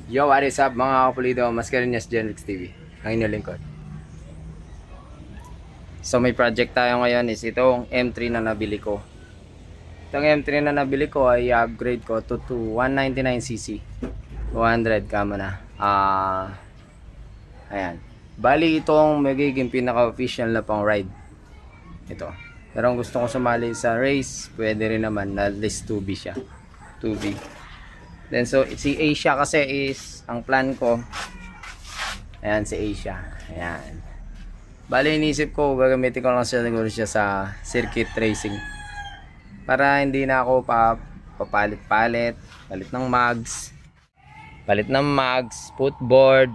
Yo, what is up mga kapulido? Mascarenas Genrix TV. Ang inyong lingkod. So may project tayo ngayon is itong M3 na nabili ko. Itong M3 na nabili ko ay upgrade ko to 199cc. 200 kama na. Ayan. Bali itong magiging pinaka-official na pang ride. Ito. Pero kung gusto ko sumali sa race, pwede rin naman na at least 2B siya. 2B. Then so si Asia kasi is ang plan ko. Ayan si Asia. Ayan. Bali inisip ko gagamitin ko lang siya siguro siya sa circuit racing. Para hindi na ako papalit-palit, palit ng mags. Palit ng mags, footboard,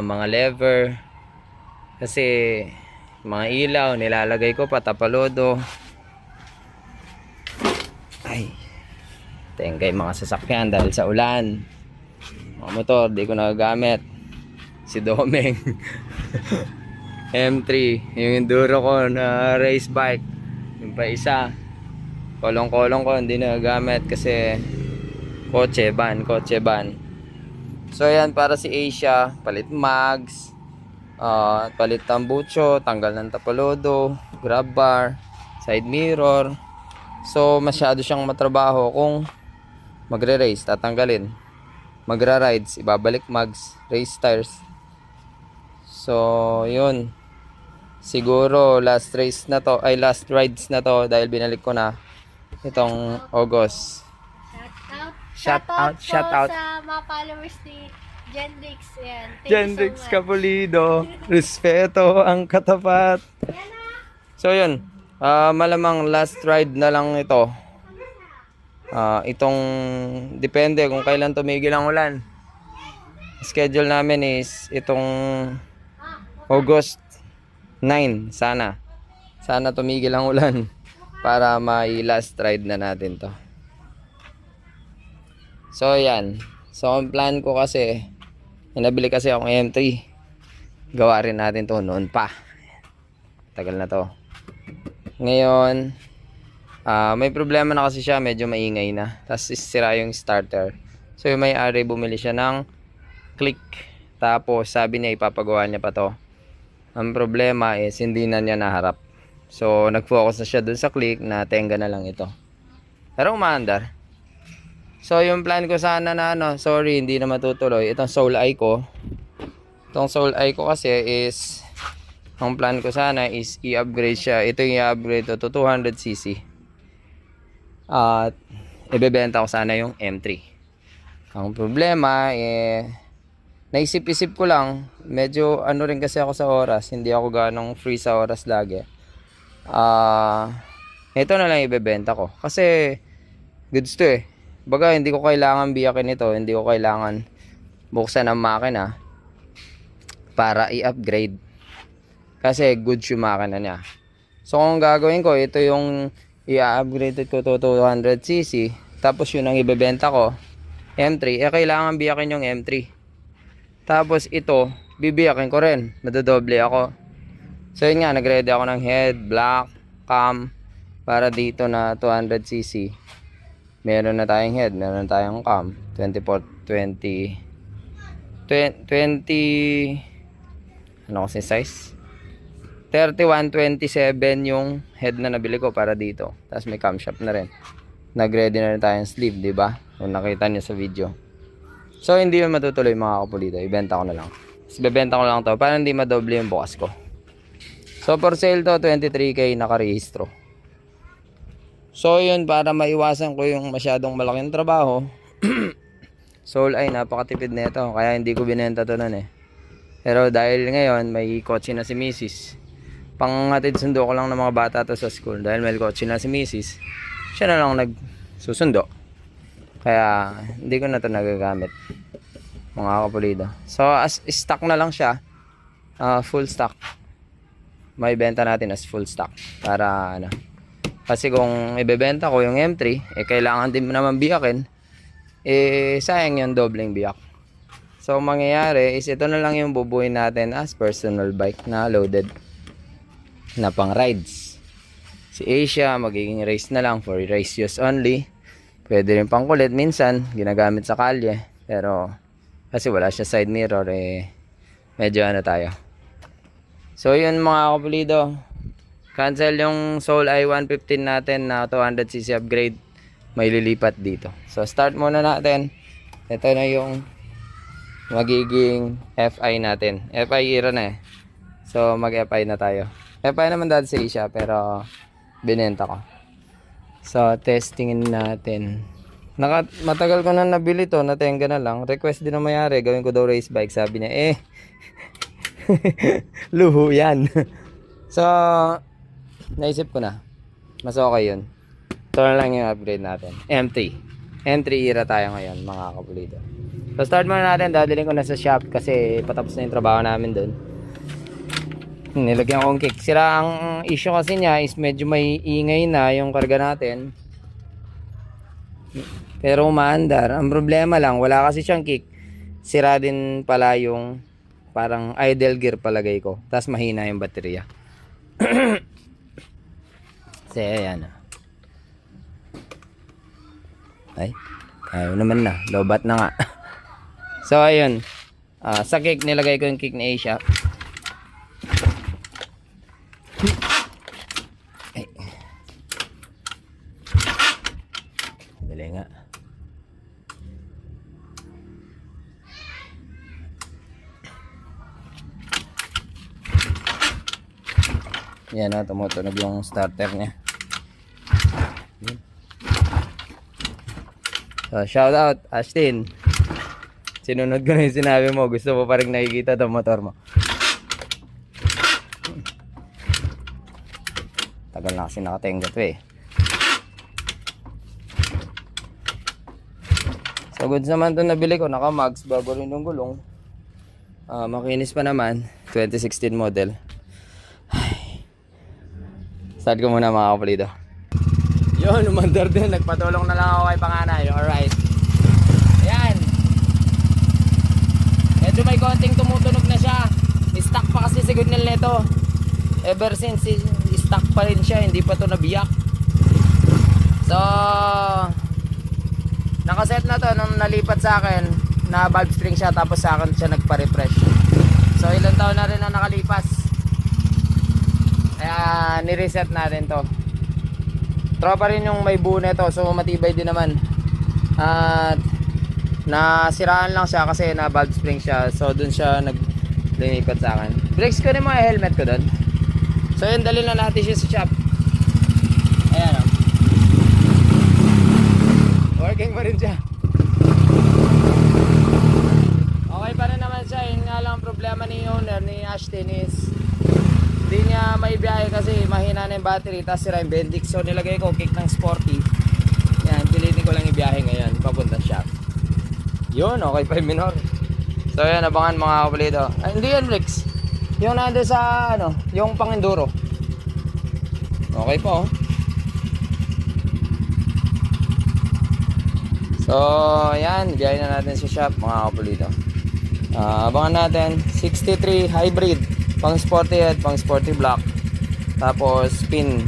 mga lever. Kasi mga ilaw nilalagay ko patapalodo. Ay. Tengkay mga sasakyan dahil sa ulan. Mga motor, di ko nagagamit. Si Domeng. M3. Yung enduro ko na race bike. Yung pa isa. Kolong-kolong ko, hindi nagagamit kasi kotse ban. So yan para si Asia. Palit mags. Palit tambucho. Tanggal ng tapalodo. Grab bar. Side mirror. So masyado siyang matrabaho kung magre-race, tatanggalin. Magra-rides, ibabalik mags, race tires. So, yun. Siguro last race na to, ay last rides na to dahil binalik ko na itong August. Shout out sa mga followers ni Gendrix. Ayan. Thank Gendrix you so much. Capulido, respeto ang katapat. So, yun. Malamang last ride na lang ito. Itong depende kung kailan tumigil ang ulan. Schedule namin is itong August 9 sana tumigil ang ulan para may last ride na natin to. So yan, so ang plan ko kasi nabili kasi akong M3, gawa rin natin to noon pa, tagal na to. Ngayon may problema na kasi siya, medyo maingay na. Tapos sira yung starter. So yung may-ari bumili siya ng click. Tapos sabi niya ipapagawa niya pa to. Ang problema is hindi na niya naharap. So nag-focus na siya dun sa click na tenga na lang ito. Pero umaandar. So yung plan ko sana na sorry hindi na matutuloy. Itong Soul Eye ko. Itong Soul Eye ko kasi is ang plan ko sana is i-upgrade siya. Ito yung i-upgrade to 200cc. At ibebenta ko sana yung M3. Ang problema naisip-isip ko lang, medyo rin kasi ako sa oras, hindi ako ganong free sa oras lagi. Ito na lang ibebenta ko kasi goods to baga hindi ko kailangan biyakin ito, hindi ko kailangan buksan ang makina para i-upgrade kasi goods yung makina niya. So kung gagawin ko, ito yung i-upgrade ko to 200cc, tapos yun ang ibebenta ko M3, kailangan biyakin yung M3, tapos ito bibiyakin ko rin, madodoble ako. So yun nga, nagready ako ng head, block, cam para dito na 200cc. Meron na tayong head, meron na tayong cam 20 ano kasi size 3127 yung head na nabili ko para dito. Tapos may camshaft na rin. Nag-ready na rin tayong sleeve, di ba? Kung nakita niyo sa video. So hindi yun matutuloy mga kapulito. Ibenta ko na lang. Tapos bebenta ko lang to para hindi madoble yung bukas ko. So for sale to 23k nakarehistro. So yun, para maiwasan ko yung masyadong malaking trabaho. Soul ay napakatipid na ito. Kaya hindi ko binenta to nun Pero dahil ngayon may kotse na si Mrs. Panghatid sundo ko lang ng mga bata to sa school. Dahil may kotse na si Mrs. Siya na lang nagsusundo. Kaya hindi ko na to nagagamit mga kapulido. So as stock na lang siya, full stock. May benta natin as full stock. Para kasi kung ibebenta ko yung M3, kailangan din naman biyakin. Sayang yung dobleng biyak. So mangyayari is ito na lang yung bubuhin natin as personal bike na loaded na pang rides. Si Asia magiging race na lang for race use only. Pwede rin pang kulit minsan, ginagamit sa kalye. Pero Kasi wala siya side mirror eh. Medyo ano tayo. So yun mga kapulido. Cancel yung Soul i115 natin na 200cc upgrade. May lilipat dito. So start muna natin. Ito na yung magiging FI natin. FI era na eh. So mag FI na tayo. FI naman dati sa Asia pero binenta ko. So testingin natin. Matagal ko na nabili to. Natenga na lang. Request din na mayari. Gawin ko daw race bike. Sabi niya eh. Luho yan. So naisip ko na. Mas okay yun. Ito na lang yung upgrade natin. M3. M3 era tayo ngayon mga kapulido. So start muna natin. Dadalhin ko na sa shop kasi patapos na yung trabaho namin dun. Nilagyan kong kick. Sira ang issue kasi niya is medyo may ingay na yung karga natin. Pero umaandar. Ang problema lang, wala kasi siyang kick. Sira din pala yung parang idle gear palagay ko. Tapos mahina yung baterya. Kasi ayan. Ay, ayaw naman na. Lobat na nga. So ayun. Sa kick, nilagay ko yung kick ni Asia. Ay. Dali nga. Yan o, tumutunog yung starter niya. So, shout out, Ashtin. Sinunod ko na yung sinabi mo. Gusto mo pa rin nakikita itong motor mo. Tagal na kasi nakatenga to eh. So, goods naman ito nabili ko. Naka-mags bago rin yung gulong. Makinis pa naman. 2016 model. Start ko muna mga kapulido. Yun, umandar din. Nagpatulong na lang ako kay Panganay. Alright. Ayan. Medyo may konting tumutunog na siya. Stock pa kasi si signal nito. Ever since, stock pa rin siya. Hindi pa to nabiyak. So, nakaset na to nung nalipat sa akin. Na valve spring siya. Tapos sa akin siya nagpa-refresh. So, ilang taon na rin na nakalipas. Kaya, nireset natin to. Tropa rin yung may buo nito, so matibay din naman. At nasiraan lang siya kasi na valve spring siya. So dun siya naglinipat sa akin. Brakes ko rin mga helmet ko dun. So yun, dali na natin siya sa shop. Ayan o. Working pa rin siya. Okay pa rin naman siya. Yun nga lang problema ni owner, ni Ashton is hindi niya may biyahe kasi mahina na yung battery, tapos sira yung Bendix. So nilagay ko kick ng sporty. Yan, pilitin ko lang ibiyahe ngayon papunta shop. Yun, okay pa yung minor. So yan, abangan mga kapulido. Ay, hindi yan Rex. Yung nando sa ano, yung pang enduro. Okay po. So yan, biyahe na natin sa shop mga kapulido. Abangan natin 63 hybrid, pang sporty head, pang sporty block, tapos spin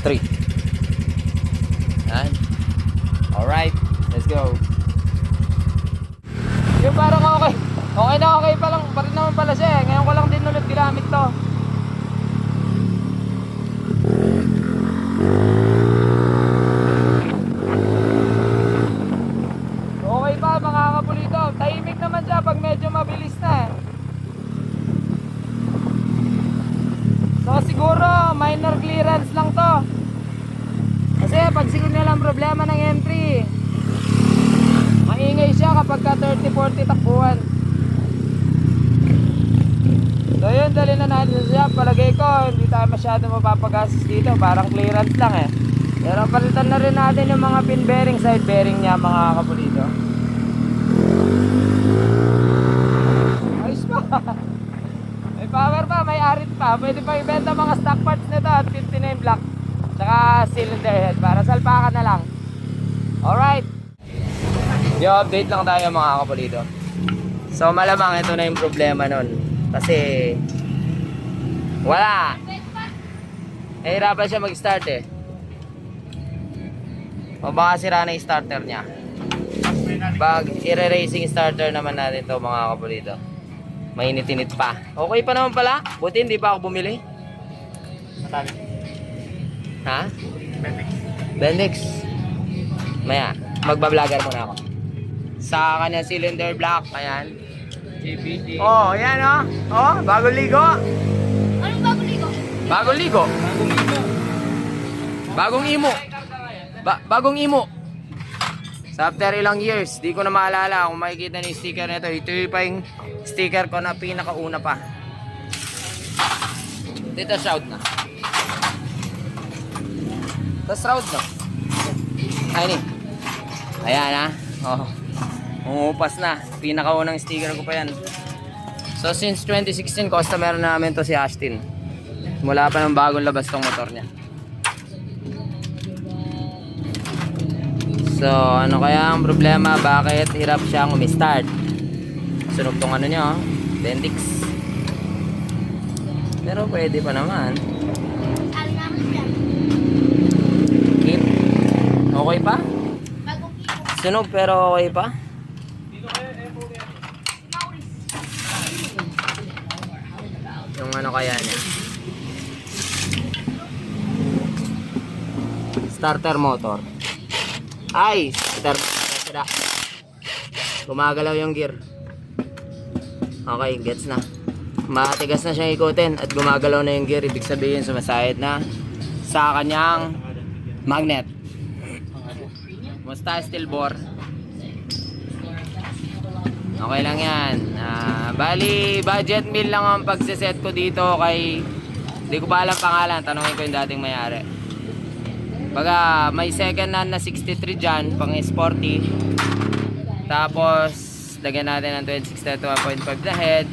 3. Yan. Alright, let's go. Yung parang okay. Okay na okay pa lang, pa rin naman pala siya eh. Ngayon ko lang din ulit ginamit to. Okay pa mga kapulito. Tahimik naman siya pag medyo mabilis na eh. So siguro minor clearance lang to. Kasi pag siguro nilang problema ng M3, maingay siya kapag ka 30-40 takbuhan. So yun, dali na natin siya. Palagay ko hindi tayo masyado mapapagastos dito. Parang clearance lang eh. Pero palitan na rin natin yung mga pin bearing, side bearing niya mga kapulito. Ayos pa. May power pa, may arit pa. Pwede pa ibenta mga stock parts nito at 59 block. Tsaka cylinder head para salpakan na lang. Alright. I-update lang tayo mga kapulito. So malamang ito na yung problema nun. Kasi wala. Nahirapan siya mag-start eh. O baka sira na yung starter niya. Pag i-racing starter naman natin to mga kapulito. Mainit-init pa. Okay pa naman pala. Buti hindi pa ako bumili. Matali. Ha? Bendix. Bendix. Maya, magbablogger muna ako. Sa kanya cylinder block, ayan. JPT. Oh, ayan oh. Oh, bagong ligo. Anong bagong ligo? Bagong ligo. Bagong imo. Bagong imo. Sa after ilang years, di ko na maalala kung makikita ni sticker nito. Ito pa yung sticker ko na pinakauna pa. Dito shroud na. Ito shroud na. Ay ni. Ayan ha. Oh. Umupas na. Pinakaunang sticker ko pa yan. So since 2016, customer namin to si Ashton. Mula pa ng bagong labas tong motor niya. So, ano kaya ang problema? Bakit hirap siyang umistart? Sunog tong ano niya, oh. Bendix. Pero pwede pa naman. Alingaman yan. Keep. Okay pa? Bagong ligo. Sunog pero okay pa? Mauris. Yung ano kaya niya? Starter motor. Ay! Starter motor. Gumagalaw yung gear. Okay, gets na. Matigas na siyang ikutin at gumagalaw na yung gear. Ibig sabihin sumasayad na sa kanyang magnet. Musta steel bore? Okay lang yan. Bali, budget meal lang ang pagsiset ko dito kay... Hindi ko pa alam pangalan. Tanungin ko yung dating mayari. Baga, may second hand na 63 dyan, pang sporty. Tapos, lagyan natin ng 26 to 1.5 na head.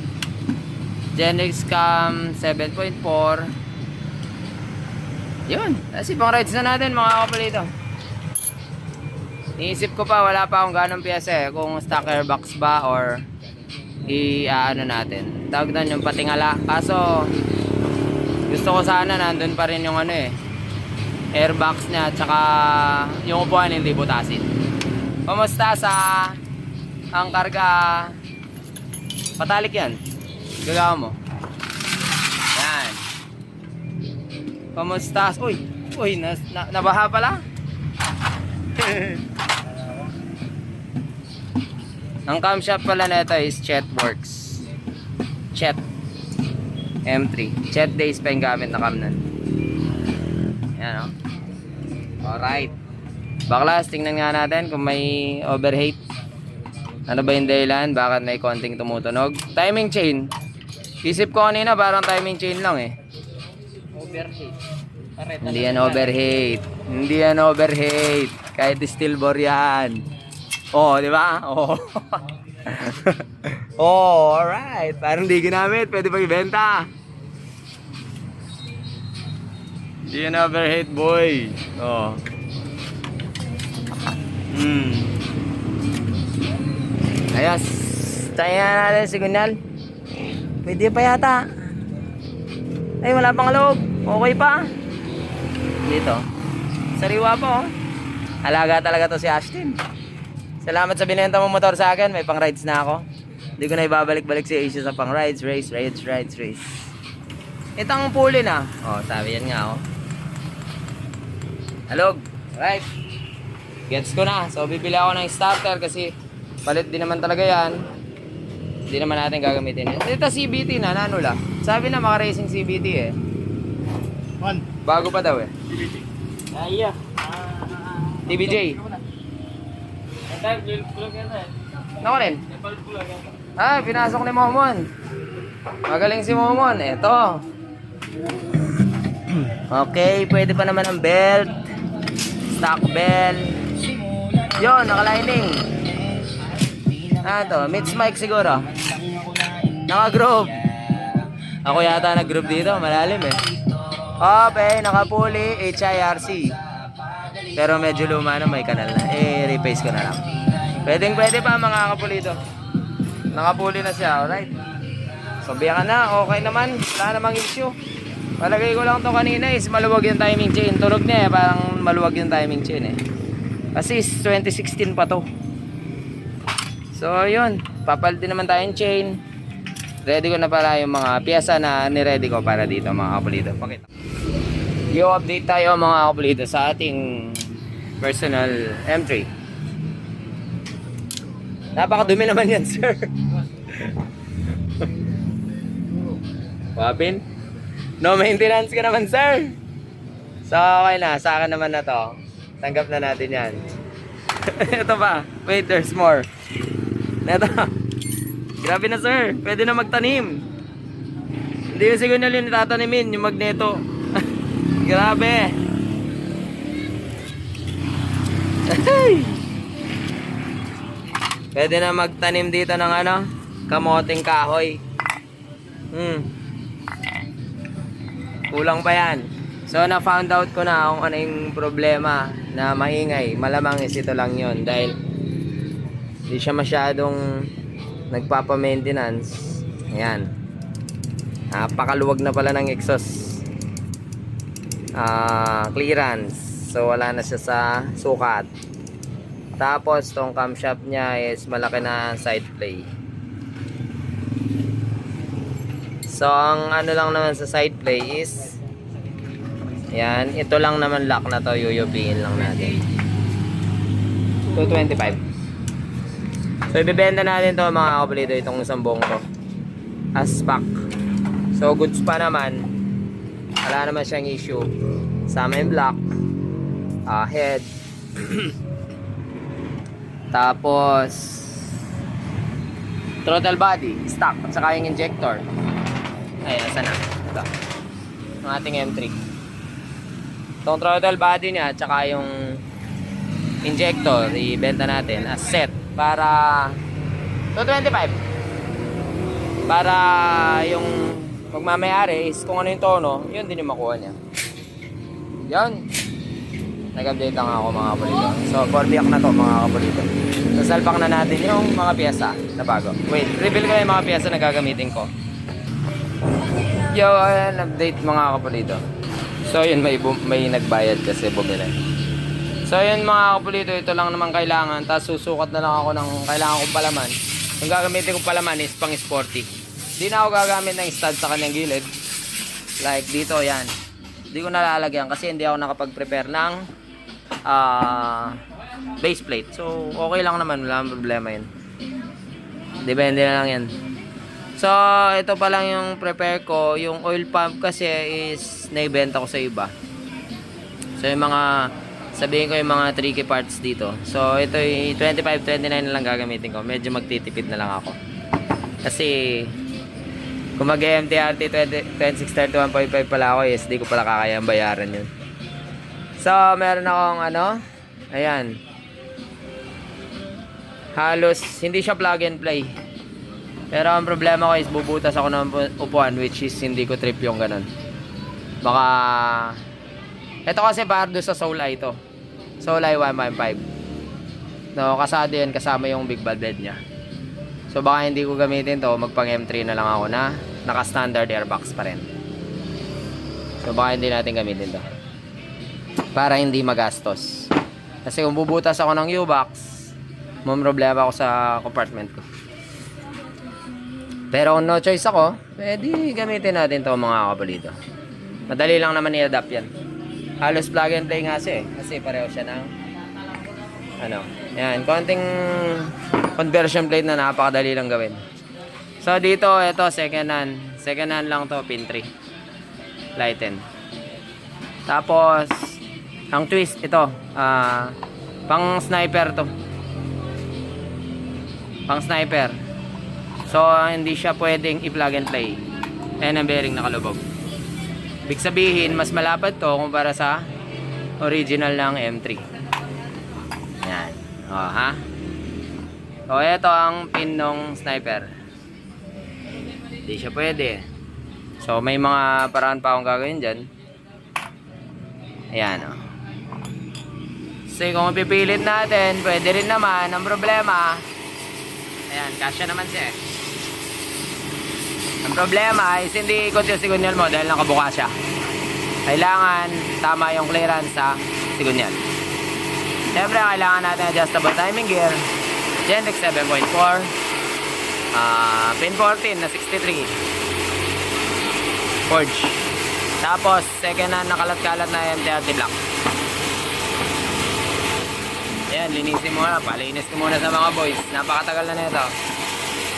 Genix Cam 7.4. Yun. Kasi pang rides na natin mga kapalito. Iisip ko pa, wala pa akong ganong piyesa eh. Kung stock airbox ba or i-ano natin. Tawag na yung patingala. Kaso, gusto ko sana nandun pa rin yung ano eh. Airbox niya at saka yung upuan hindi butasin. Kumusta sa ang karga? Patalik yan. Gagawa mo. Yan. Kumusta? Uy, nabaha pala. Ang camshaft pala nito is Chetworks. Chet M3. Chet days pa yung gamit na cam nun. Yan o. Alright. Baklas, tingnan nga natin kung may overheat. Ano ba yung dahilan? Bakit may konting tumutunog? Timing chain. Isip ko kanina parang timing chain lang eh. Overheat. Hindi yan overheat. Hindi yan overheat. Kahit steel bore yan. Oh, di ba? Oh. Oh, alright. Parang di ginamit. Pwede pa ibenta. Hindi yan overheat, boy. Oh. Ayos. Tayo na natin signal. Pwede pa yata. Ay, wala pang loob. Okay pa. Dito. Sariwa po. Alaga talaga to si Ashton. Salamat sa binenta mo motor sa akin. May pang rides na ako. Hindi ko na ibabalik-balik si Asia sa pang rides. Race. Ito ang pulley na. Oh, sabi yan nga oh. Halog. Right. Gets ko na. So, bibili ako ng starter kasi palit din naman talaga yan. Hindi naman natin gagamitin yan. Ito CBT na, nanula. Sabi na maka-racing CBT eh. Bago pa daw eh. CBT. Iya. TBJ. Nako rin. Ah, pinasok ni Momon. Magaling si Momon. Eto. Okay, pwede pa naman ang belt. Stock belt. Yun, nakalining. To, Mitch Mike siguro. Naka-groove. Ako yata nag-groove dito, malalim eh. Okay, nakapuli, HIRC. Pero medyo luma na, may kanal na. Replace ko na lang. Pwede pa mga kapulito. Nakapuli na siya, alright. So, biyakan na, okay naman. Wala namang issue. Palagay ko lang to kanina is maluwag yung timing chain. Tunog niya eh, parang maluwag yung timing chain eh. Kasi 2016 pa to. So, yun. Papalitin naman tayong chain. Ready ko na pala yung mga pyesa na niready ko para dito mga kapulito. Pakita. I-update tayo mga kapulito sa ating personal M3. Napakadumi naman yan, sir. Wapin? No maintenance ka naman, sir. So, okay na. Sa akin naman na to. Tanggap na natin yan. Ito pa. Wait, there's more. Ito. Grabe na, sir. Pwede na magtanim. Hindi yung signal yung itatanimin, yung magneto. Grabe. Pwede na magtanim dito ng ano, kamoting kahoy. Kulang pa yan. So na-found out ko na kung ano yung problema na maingay. Malamang is ito lang yon dahil hindi siya masyadong nagpapa-maintenance. Ayan. Napakaluwag na pala ng exhaust clearance. So wala na siya sa sukat. Tapos tong camshaft niya is malaki na side play. So ang ano lang naman sa side play is yan, ito lang naman lock na to, yuyupiin lang natin. 225. So ibebenta natin to mga kapulito, itong isang buong to as pack. So goods pa naman, wala naman siyang issue. Sama yung block, head. Tapos throttle body, stock, at saka yung injector. Ayan, saan na? Ito. Ang ating M3. Itong throttle body niya, at saka yung injector, ibenta natin as set para 225. Para yung magmamayari is kung ano yung tono, yun din yung makuha niya. Yun. Nag-update lang ako mga kapulito. So, 4 biyak na to mga kapulito. Sasalpak na natin yung mga pyesa na bago. Wait, reveal ko na yung mga pyesa na gagamitin ko. Yo, ayan, update mga kapulito. So, yun, may nagbayad kasi bumili. So, yun mga kapulito, ito lang naman kailangan. Tapos susukat na lang ako ng kailangan kong palaman. Yung gagamitin kong palaman is pang sporty. Hindi na ako gagamit ng stud sa kanyang gilid. Like dito, yan. Hindi ko nalalagyan kasi hindi ako nakapag-prepare ng base plate. So, okay lang naman. Wala problema yun. Depende na lang yan. So, ito pa lang yung prepare ko. Yung oil pump kasi is naibenta ko sa iba. So, yung mga sabihin ko yung mga tricky parts dito. So, ito yung 25-29 na lang gagamitin ko. Medyo magtitipid na lang ako. Kasi kung mag-MTRT 2631.5 pala ako, yes, di ko pala kakayang bayaran yun. So, meron akong ano, ayan. Halos, hindi siya plug and play. Pero ang problema ko is bubutas ako ng upuan, which is hindi ko trip yung ganun. Baka, ito kasi para doon sa Souleye ito. Souleye 1.5. No, kasado yan, kasama yung big valve bed niya. So baka hindi ko gamitin to, magpang M3 na lang ako na naka-standard airbox pa rin. So baka hindi natin gamitin to. Para hindi magastos. Kasi kung bubutas ako ng U-box, may problema ako sa compartment ko. Pero kung no choice ako, pwede gamitin natin to mga kapulito. Madali lang naman i-adapt yan. Halos plug and play nga kasi pareho siya ng ano, yan, konting conversion plate na napakadali lang gawin. So dito, ito second hand lang to, pin 3 lighten. Tapos ang twist ito, pang sniper to, pang sniper. So hindi siya pwedeng i-plug and play. Ayan ang bearing nakalubog. Ibig sabihin mas malapad to kumpara sa original ng M3. Yan. O ha. So ito ang pin ng sniper. Hindi siya pwede. So may mga paraan pa akong gagawin dyan. Ayan o. Kasi kung pipilit natin, pwede rin naman. Ang problema, ayan, kasya naman siya. Ang problema is hindi ikot yung sigunyal mo dahil nakabuka siya. Kailangan tama yung clearance sa sigunyal. Siyempre kailangan natin adjustable timing gear Gentex 7.4. Pin 14 na 63. Forge. Tapos, second hand na kalat-kalat na MT-RT Black. Ayan, linisin mo na. Palinis ko muna sa mga boys. Napakatagal na nito.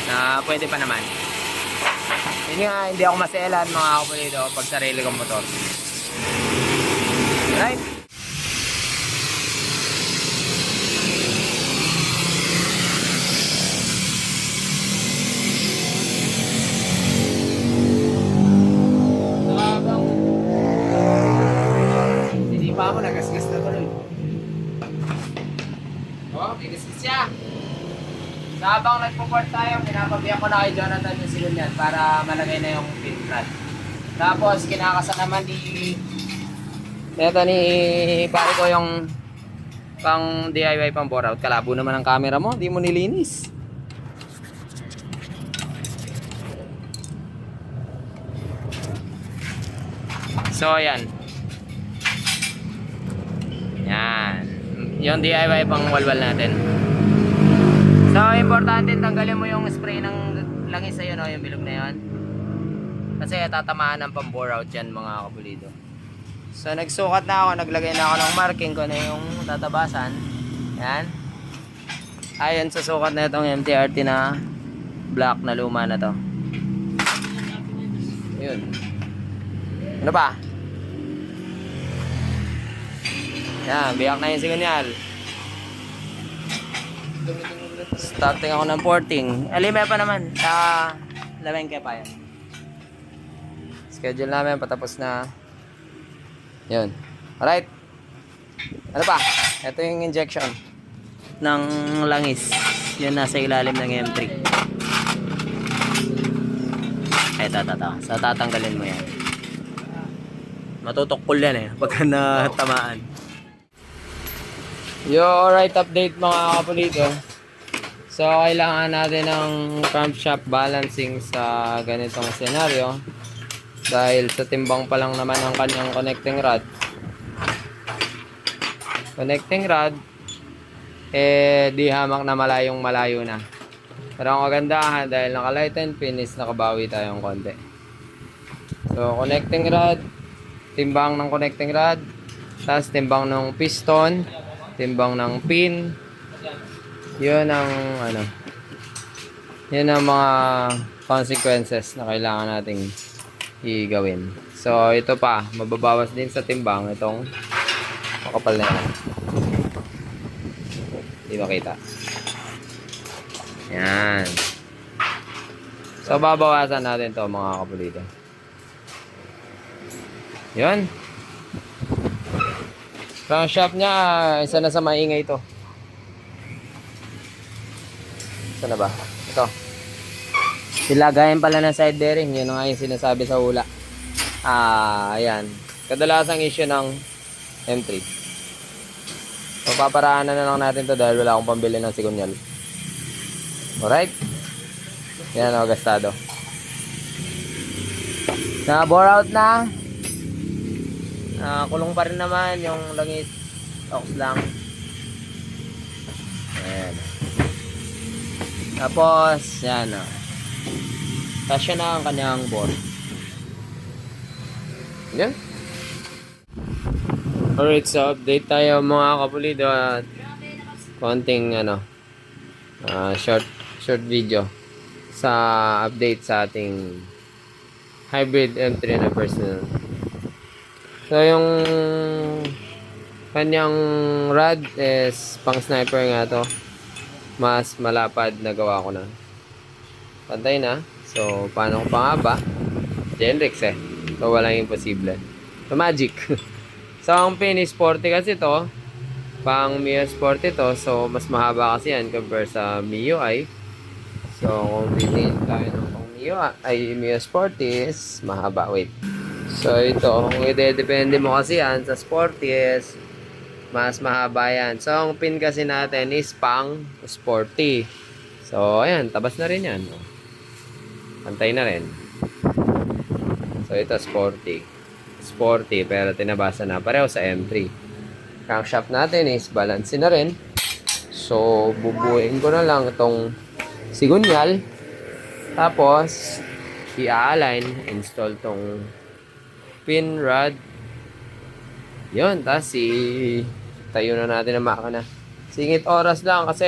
Na pwede pa naman. Yun nga, hindi ako maselan mga kapulido pag sarili kong motor. Right? Hindi pa ako, nagasgas na tuloy. Oh, nagasgas siya. So, habang nagpo-port tayo, pinapabiyak ko na kay Jonathan yung silon yan para malagay na yung pin rod. Tapos, kinakasa naman ni pare ko yung pang DIY pang bore out. Kalabo naman ang camera mo, hindi mo nilinis. So, ayan. Yan. Yung DIY pang walwal natin. So, importante tanggalin mo yung spray ng langis sa'yo, no? Yung bilog na yun. Kasi tatamaan ng pang-bore out yan, mga kapulido. So, nagsukat na ako. Naglagay na ako ng marking ko na yung tatabasan. Yan. Ayon sa sukat na itong MT-RT na black na luma na to. Yun. Ano pa? Yan, biyak na yung signal. Starting ako ng porting. Alime pa naman. Lamengke pa yan. Schedule namin. Patapos na. Yun. Alright. Ano pa? Ito yung injection ng langis. Yun nasa ilalim ng M3. Ito. So tatanggalin mo yan. Matutukol yan eh. Pagka natamaan. Alright, update mga kapulito. So, kailangan natin ng crankshaft balancing sa ganitong senaryo. Dahil sa timbang pa lang naman ang kanyang connecting rod. Connecting rod, di hamak na malayo na. Pero ang kagandahan, dahil naka-light and finish, nakabawi tayong konti. So, connecting rod, timbang ng connecting rod, tapos timbang ng piston, timbang ng pin. Yun ang yun ang mga consequences na kailangan nating igawin. So ito pa, mababawas din sa timbang itong makapal na yan. Hindi makita. Yan. So babawasan natin to mga kapulito. Yun. Crankshaft niya, isa na sa maingay ito. Isa na ba? Ito. Ilagayan pala ng side bearing. Yun nga yung sinasabi sa hula. Ayan. Kadalasang issue ng M3. So, paparaanan na lang natin to dahil wala akong pambili ng sigunyal. Alright. Yan o, gastado. Na-bore out na. Kulong pa rin naman yung langis. Ox lang. Ayan. Tapos, yan o. Kasya na ang kanyang bore. Yan. Alright, so update tayo mga kapulido at konting short video sa update sa ating hybrid M3 na personal. So yung kanyang rod is pang sniper nga to. Mas malapad na gawa ko na. Pantay na. So paano ko pangaba? Genrex eh. So walang imposible. So magic. So ang pin is 40 kasi to. Pang MIUI 40 to. So mas mahaba kasi yan compare sa MIUI. So kung pinin tayo ng pang MIUI 40 is mahaba. Wait. So ito, kung i-depende mo kasi yan sa sporty is mas mahaba yan. So ang pin kasi natin is pang sporty. So ayan, tabas na rin yan. Pantay na rin. So ito sporty. Sporty pero tinabasa na pareho sa M3. Crankshaft natin is balance na rin. So, bubuuin ko na lang itong sigunyal. Tapos, i-align, install tong pin rod. Yun, tapos tayo na natin ang makina. Singit oras lang kasi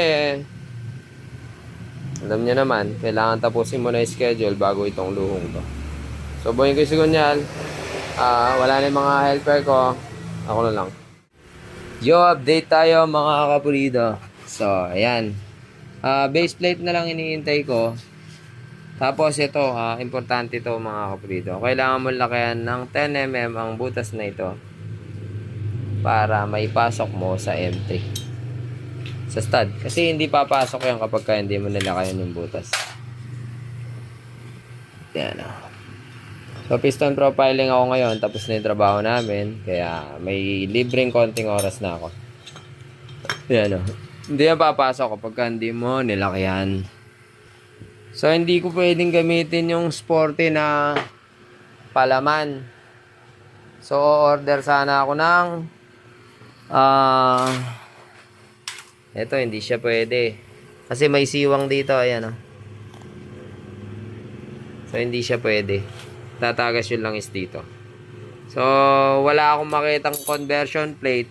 alam niyo naman, kailangan tapusin mo na yung schedule bago itong luhong to. So, buuin ko yung sigunyal. Wala na yung mga helper ko. Ako na lang. Yo, update tayo mga kapulido. So, ayan. Base plate na lang iniintay ko. Tapos ito, importante ito mga kapulido. Kailangan mo lakayan ng 10mm ang butas na ito para maipasok mo sa M3. Sa stud. Kasi hindi papasok yan kapag hindi mo nilakayan yung butas. Yan o. So, piston profiling ako ngayon. Tapos na yung trabaho namin. Kaya may libreng konting oras na ako. Yan o. Hindi yan papasok kapag hindi mo nilakayan. So, hindi ko pwedeng gamitin yung sporty na palaman. So, order sana ako ng ito, hindi siya pwede. Kasi may siwang dito. Ayan o. So, hindi siya pwede. Tatagas yun lang is dito. So, wala akong makitang conversion plate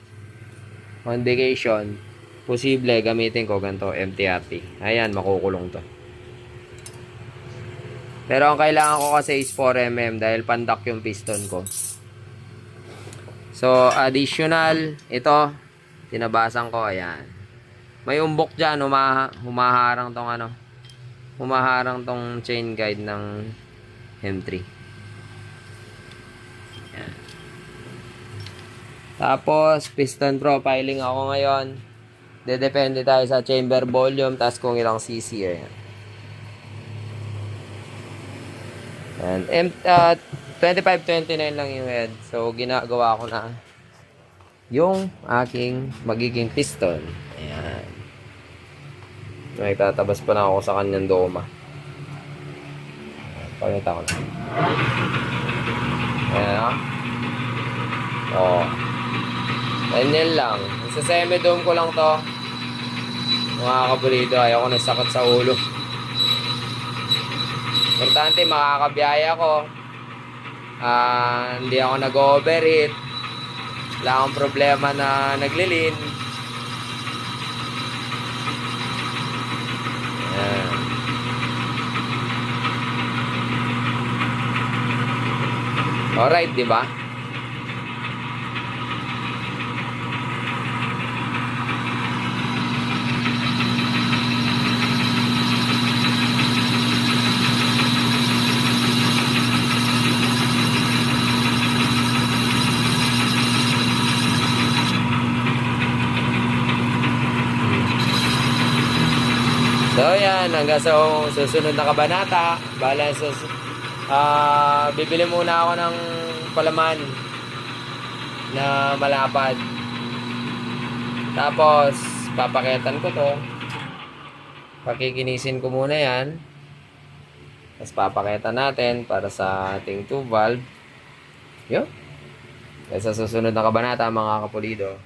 on vacation. Posible gamitin ko ganito, MTRT. Ayan, makukulong to. Pero ang kailangan ko kasi is 4mm dahil pandak yung piston ko. So, additional, ito, tinabasan ko, ayan. May umbok dyan, humaharang tong humaharang tong chain guide ng M3. Ayan. Tapos, piston profiling ako ngayon. Depende tayo sa chamber volume, tas kung ilang cc, ayan. And 25-29 lang yung head. So, ginagawa ko na yung aking magiging piston. Ayan. May tatabas pa na ako sa kanyang doma. Pakita ko na. Ayan o. Oh. Ganyan lang. Sa semi-dome ko lang to. Mga kapulido, ayaw ko nasakit sa ulo. Importante, makakabiyaya ko. Hindi ako nag-overheat. Wala akong problema na naglilin. Ayan. Alright, di ba? So yan, hanggang sa susunod na kabanata. Bala bibili muna ako ng palaman na malapad. Tapos papaketan ko to. Pakikinisin ko muna yan. Tapos papaketan natin para sa ating 2 valve. Yun. Kaya sa susunod na kabanata mga kapulido.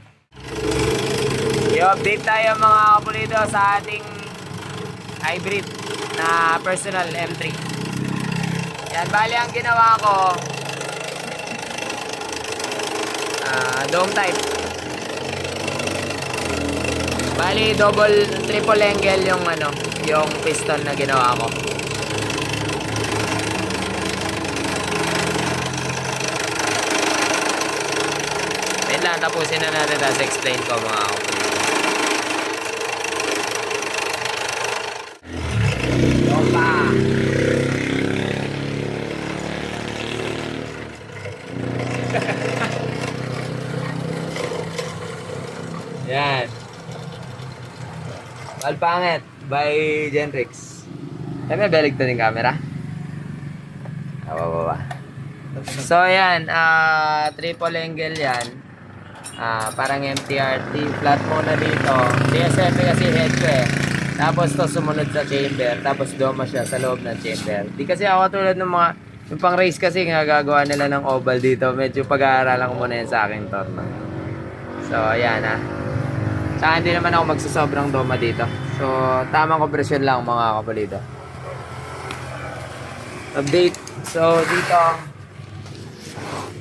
I-update tayo mga kapulido sa ating hybrid na personal M3. Yan, bali ang ginawa ko dome type. Bali triple angle yung piston na ginawa ko. Wait lang, tapusin na natin tapos explain ko mga kapulido. Opa! Yan. Malpangit by Genrix. May baligtad yung camera. Baba. So yan, triple angle yan. Parang MTRT. Flat muna dito. DSF kasi head ko eh. Tapos to sumunod sa chamber. Tapos doma siya sa loob ng chamber. Di kasi ako tulad ng mga yung pang race kasi gagawa nila ng oval dito. Medyo pag-aaralan ko muna yan sa akin to. So ayan Saka hindi naman ako magsasobrang doma dito. So, tamang kompresyon lang mga kapulido. Update. So, dito.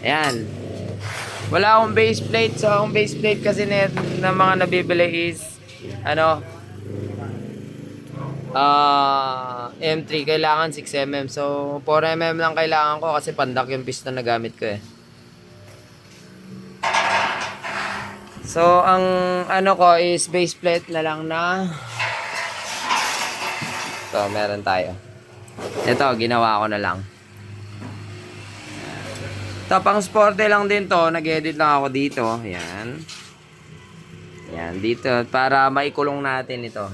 Ayan. Wala akong base plate. So, ang base plate kasi na mga nabibili is M3. Kailangan 6mm. So, 4mm lang kailangan ko kasi pandak yung piston na gamit ko eh. So, ang ko is base plate na lang na so, meron tayo. Ito, ginawa ko na lang. Ito, pang sporty lang din to. Nag-edit lang ako dito. Ayan. Ayan, dito. Para maikulong natin ito.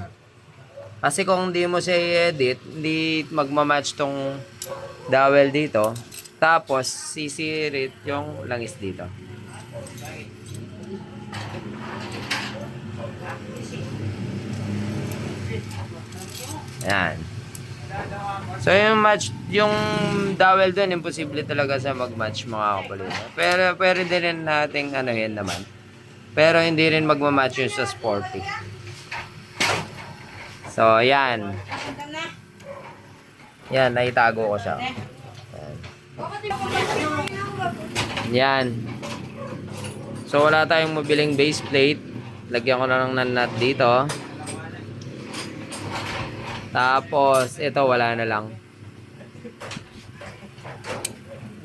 Kasi kung hindi mo siya i-edit, hindi magmamatch tong dowel dito. Tapos, sisirit yung langis dito. Ayan. So yung dowel doon, imposible talaga sa mag-match mga kapulido. Pero pwede din nating yan naman. Pero hindi rin magma-match yung sa sporty. So ayan. Yan, naitago ko siya. Ayan. Yan. So wala tayong mabiling base plate. Lagyan ko na lang ng nut dito. Tapos, ito wala na lang.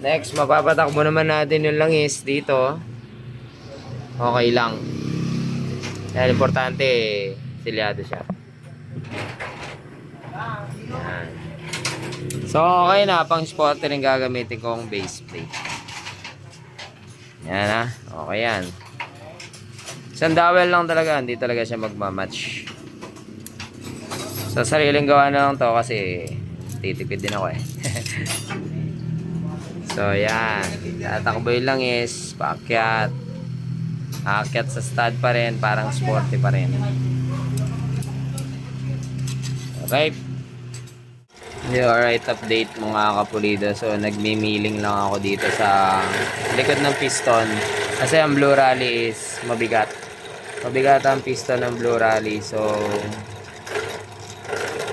Next, mapapatakbo naman natin yung langis dito. Okay lang. Dahil importante, silyado siya. Yan. So, okay na. Pang spotter yung gagamitin kong base plate. Yan ha. Okay yan. Isang dowel lang talaga. Hindi talaga siya magmamatch. So, sariling gawa na lang to kasi titipid din ako eh. So, yan. Tatakbo yung langis, paakyat. Aakyat sa stud pa rin, parang sporty pa rin. Okay. Alright, update mga kapulido. So, nagmimiling lang ako dito sa likod ng piston. Kasi ang Blue Rally is mabigat. Mabigat ang piston ng Blue Rally. So,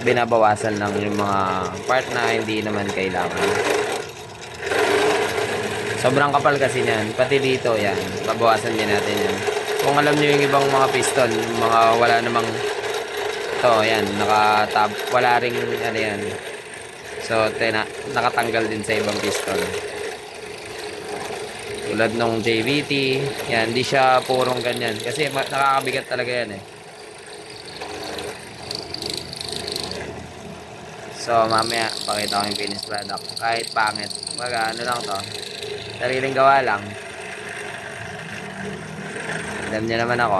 binabawasan lang yung mga part na hindi naman kailangan. Sobrang kapal kasi niyan. Pati dito, yan. Babawasan din natin yan. Kung alam nyo yung ibang mga piston, mga wala namang ito, yan. Nakatab, wala ring yan. So, nakatanggal din sa ibang piston. Tulad nung JVT, yan. Hindi siya purong ganyan. Kasi nakakabigat talaga yan eh. So, mamaya, pakita ko yung finished product. Kahit pangit. Baga, ano lang to. Sariling gawa lang. Alam niyo naman ako.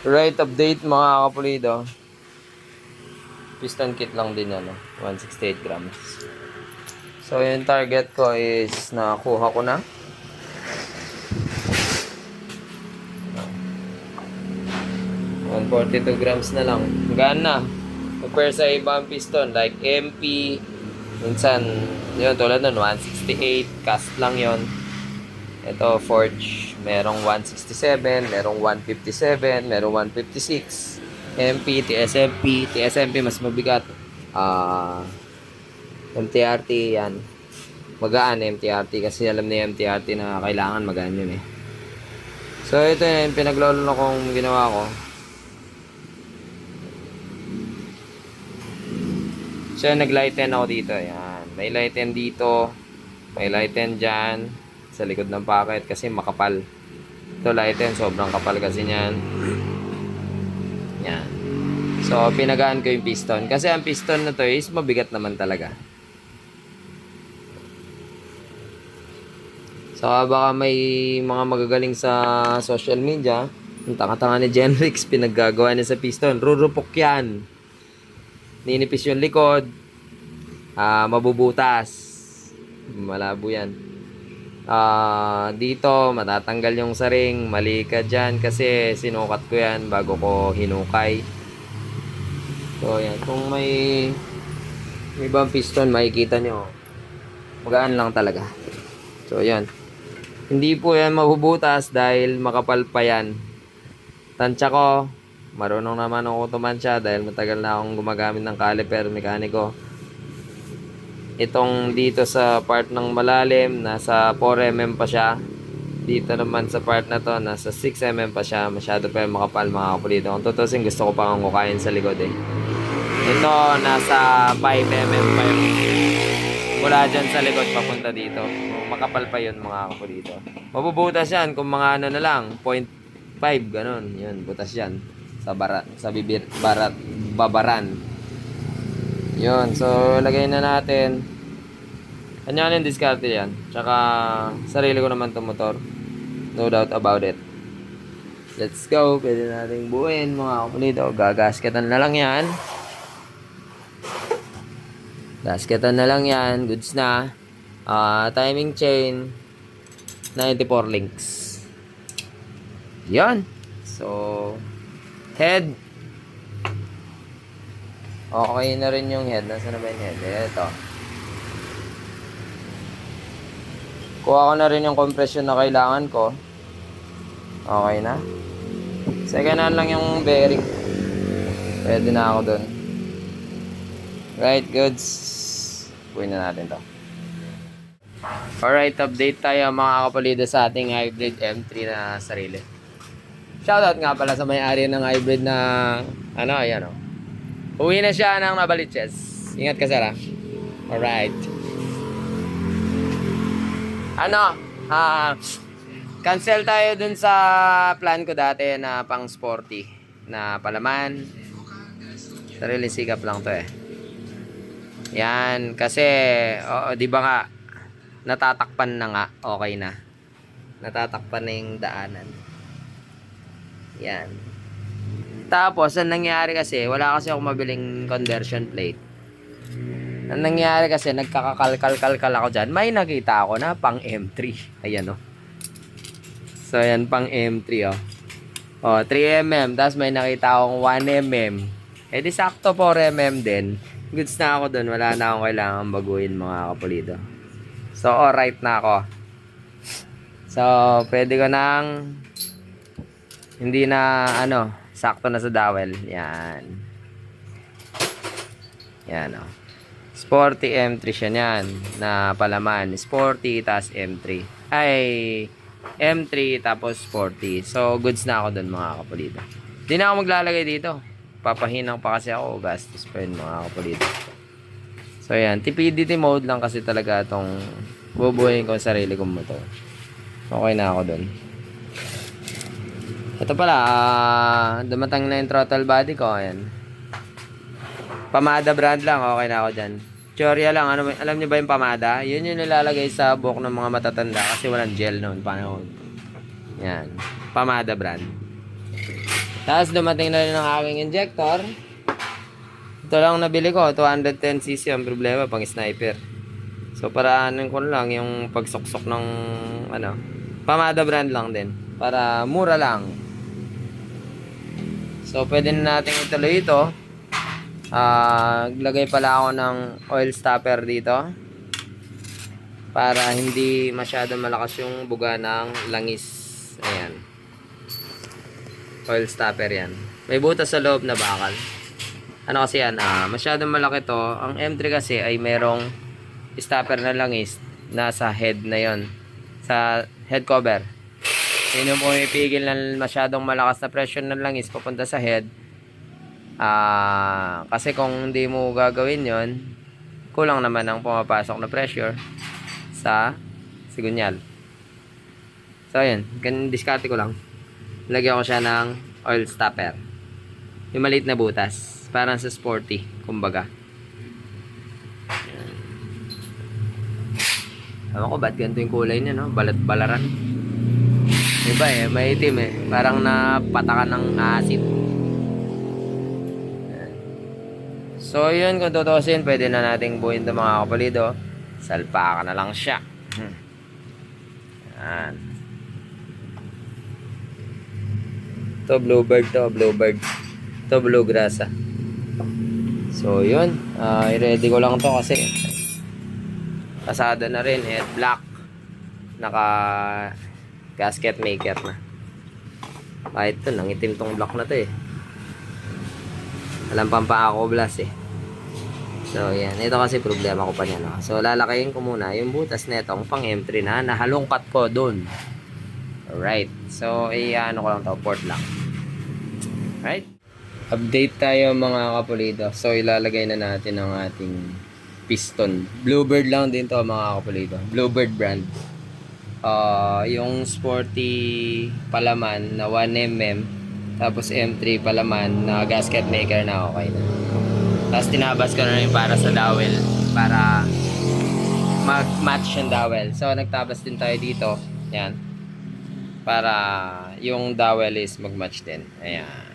Right, update mga kapulido. Piston kit lang din yan. 168 grams. So, yung target ko is nakuha ko na. 142 grams na lang. Gaan na. Compare sa ibang piston like MP. Minsan, yun tulad nun, 168. Cast lang yon. Ito, Forge. Merong 167. Merong 157. Merong 156. MP, TSMP. TSMP mas mabigat. MTRT, yan. Magaan MTRT kasi alam na yung MTRT na kailangan magaan yun eh. So, ito yung pinaglolo kong ginawa ko. So, nag-lighten ako dito. Ayan. May lighten dito. May lighten dyan. Sa likod ng packet kasi makapal. Ito lighten. Sobrang kapal kasi niyan. Yan. So, pinagaan ko yung piston. Kasi ang piston na to is mabigat naman talaga. So, baka may mga magagaling sa social media. Ang tanga-tanga ni Genrix, pinaggagawa niya sa piston. Rurupok yan. Ninipis yung likod. Mabubutas. Malabo yan. Dito, matatanggal yung saring. Mali ka dyan kasi sinukat ko yan bago ko hinukay. So, yan. Kung may ibang piston, makikita nyo. Magaan lang talaga. So, yan. Hindi po yan mabubutas dahil makapal pa yan. Tansya ko, marunong naman ako tumansya dahil matagal na akong gumagamit ng caliper mekaniko. Itong dito sa part ng malalim, nasa 4mm pa siya. Dito naman sa part na to, nasa 6mm pa siya. Masyado pa yung makapal mga kapulito. Kung tutusin, gusto ko pang hukayin sa likod eh. Ito, nasa 5mm pa yung mula dyan sa likod papunta dito. Makapal pa yun mga kapulito. Mabubutas yan kung mga ano na lang, 0.5 ganun. Yun, butas yan. Sa barat, sa bibir, barat, babaran. Yun, so lagay na natin. Kanya yung diskarte yan. Tsaka sarili ko naman itong motor. No doubt about it. Let's go. Pwede nating buuin mga kapulito. Gagasketan na lang yan. Gasketan na lang yan. Goods na. Timing chain. 94 links. Yan. So, head. Okay na rin yung head. Nasaan na ba yung head? Ito. Kuha ko na rin yung compression na kailangan ko. Okay na. Second hand lang yung bearing. Pwede na ako dun. Right, goods. Kuhin na natin to. Alright, update tayo mga kapalido sa ating hybrid M3 na sarili. Shoutout nga pala sa may-ari ng hybrid na ano, ayan o. Uwi na siya ng Navaliches. Ingat ka, Sarah. Alright. Cancel tayo dun sa plan ko dati na pang sporty na palaman. Sarili sikap lang to eh. Yan, kasi di ba nga natatakpan na nga, okay na. Natatakpan na yung daanan. Yan. Tapos, ang nangyari kasi, wala kasi ako mabiling conversion plate. Ang nangyari kasi, nagkakakalkal ako dyan. May nakita ako na pang M3. Ayan o. So, ayan, pang M3 o. O, 3mm. Tapos may nakita akong 1mm. Eh, di sakto 4mm din. Goods na ako dun. Wala na akong kailangan baguhin mga kapulido. So, alright na ako. So, pwede ko nang hindi na, sakto na sa dowel. Yan. Yan, o. Sporty M3 siya niyan. Na palaman. Sporty, tas M3. Ay, M3, tapos sporty. So, goods na ako dun mga kapulido. Hindi na ako maglalagay dito. Papahinang pa kasi ako. Gastos pa yun mga kapulido. So, yan. TPDT mode lang kasi talaga itong bubuhayin ko sarili kong motor. Okay na ako dun. Ito pala, dumatang na yung throttle body ko. Ayan. Pamada brand lang. Okay na ako dyan. Choria lang. Alam niyo ba yung pamada? Yun yung nilalagay sa buhok ng mga matatanda kasi walang gel noon. Panahon. Yan. Pamada brand. Tapos dumating na rin ang aking injector. Ito lang nabili ko. 210cc ang problema pang sniper. So paraanin ko lang yung pagsuksok ng pamada brand lang din. Para mura lang. So pwede na natin ituloy ito. Lagay pala ako ng oil stopper dito. Para hindi masyado malakas yung buga ng langis. Ayan. Oil stopper yan. May butas sa loob na bakal. Ano kasi yan? Masyadong malaki to. Ang M3 kasi ay merong stopper na langis nasa head na yon, sa head cover. Yun yung pumipigil na masyadong malakas na pressure ng langis papunta sa head. Kasi kung hindi mo gagawin yon, kulang naman ang pumapasok na pressure sa sigunyal. So yun, diskarte ko lang. Lagyan ko siya ng oil stopper. Yung maliit na butas, parang sa sporty, kumbaga. Ewan ko ba't ganito yung kulay niya, no? Balat-balaran. Iba eh, may itim eh. Parang napatakan ng asin. So yun, kung tutusin, pwede na nating buuin ito mga kapalido. Salpa ka na lang siya. Yan. Ito bluebird to, bluebird. Ito bluegrass. So yun, i-ready ko lang to kasi pasado na rin, head black. naka gasket maker na. Kahit ito, nangitim tong block na to eh. Alam pang ako blast eh. So yan, ito kasi problema ko pa niya, no? So lalakayin ko muna yung butas na itong pang M3 na nahalungkat ko doon. Alright, so ano ko lang to, port lang. Alright, update tayo mga kapulido. So ilalagay na natin ang ating piston. Bluebird lang din to mga kapulido, Bluebird brand. Yung sporty palaman na 1mm, tapos M3 palaman na gasket maker na okay na. Tapos tinabas ko na rin para sa dowel, para mag-match yung dowel. So nagtabas din tayo dito, yan, para yung dowel is mag-match din. Ayan.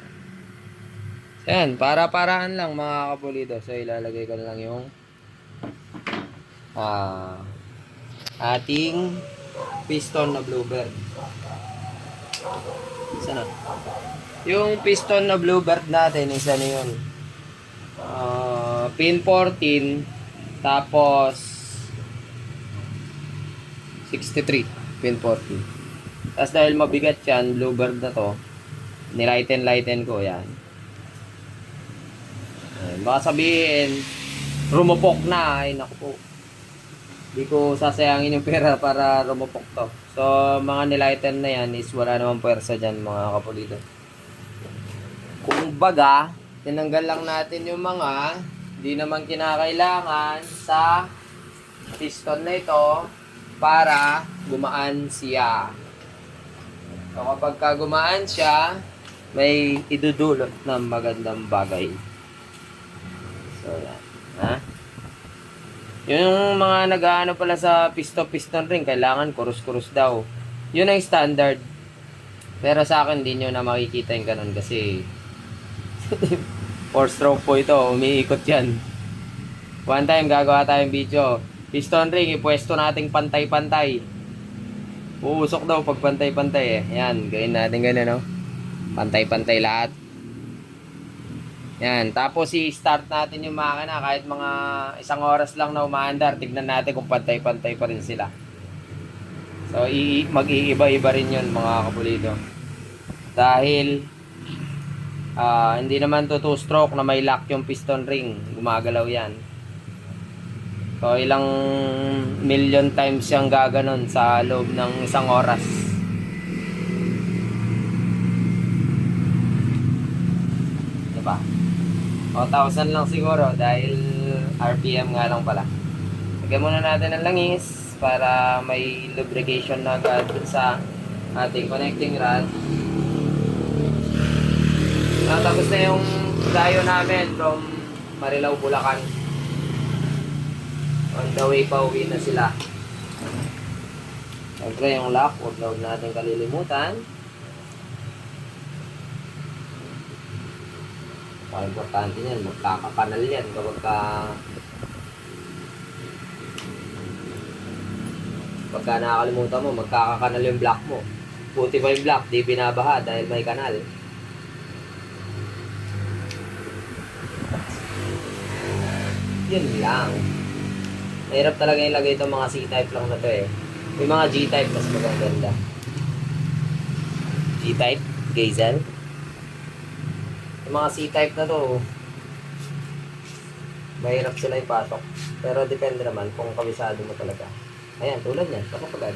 So yan, para-paraan lang mga kapulido. So ilalagay ko na lang yung ating piston na Bluebird. Sana yung piston na Bluebird natin, isa na yun. Pin 14, tapos 63 pin 14. Tapos dahil mabigat yan, Bluebird na to, nilighten ko yan. Baka sabihin rumupok na, ay naku po, di ko sasayangin yung pera para rumupok to. So mga nilighten na yan is wala namang puwersa dyan mga kapulido. Kung baga, tinanggal lang natin yung mga di naman kinakailangan sa piston na ito para gumaan siya. So kapag ka gumaan siya, may idudulot ng magandang bagay. So yan, ha? Yung mga nag-aano pala sa piston ring, kailangan kurus-kurus daw. Yun ang standard. Pero sa akin, di nyo na makikita yung ganun kasi 4-stroke po ito, umiikot yan. One time, gagawa tayong video. Piston ring, ipwesto nating pantay-pantay. Uusok daw pag pantay-pantay eh. Yan, gawin natin ganun, no? Pantay-pantay lahat. Yan, tapos i-start natin yung makina kahit mga 1 oras lang na umaandar. Tignan natin kung pantay-pantay pa rin sila. So, mag-iiba-iba rin yun mga kapulido. Dahil hindi naman to 2-stroke na may lock yung piston ring. Gumagalaw yan. So, ilang million times siyang gaganon sa loob ng 1 oras. Diba? O, 1,000 lang siguro dahil RPM nga lang pala. Lagyan muna natin ng langis para may lubrication na agad sa ating connecting rod. Tapos na yung dayo namin from Marilao, Bulacan. On the way pa uwi na sila. Siyempre yung lock, huwag natin kalilimutan. Importante yan, magkakakanal yan kapag pagka nakakalimutan mo, magkakakanal yung block mo. Buti pa yung block, di binabaha dahil may kanal. Yun lang. Mahirap talaga ilagay itong mga C-type lang na to eh. Yung mga G-type mas maganda. G-type, Gazel. Yung mga C-type na to, mahirap sila ipasok. Pero depende naman kung kabisado mo talaga. Ayan, tulad yan, kapagad.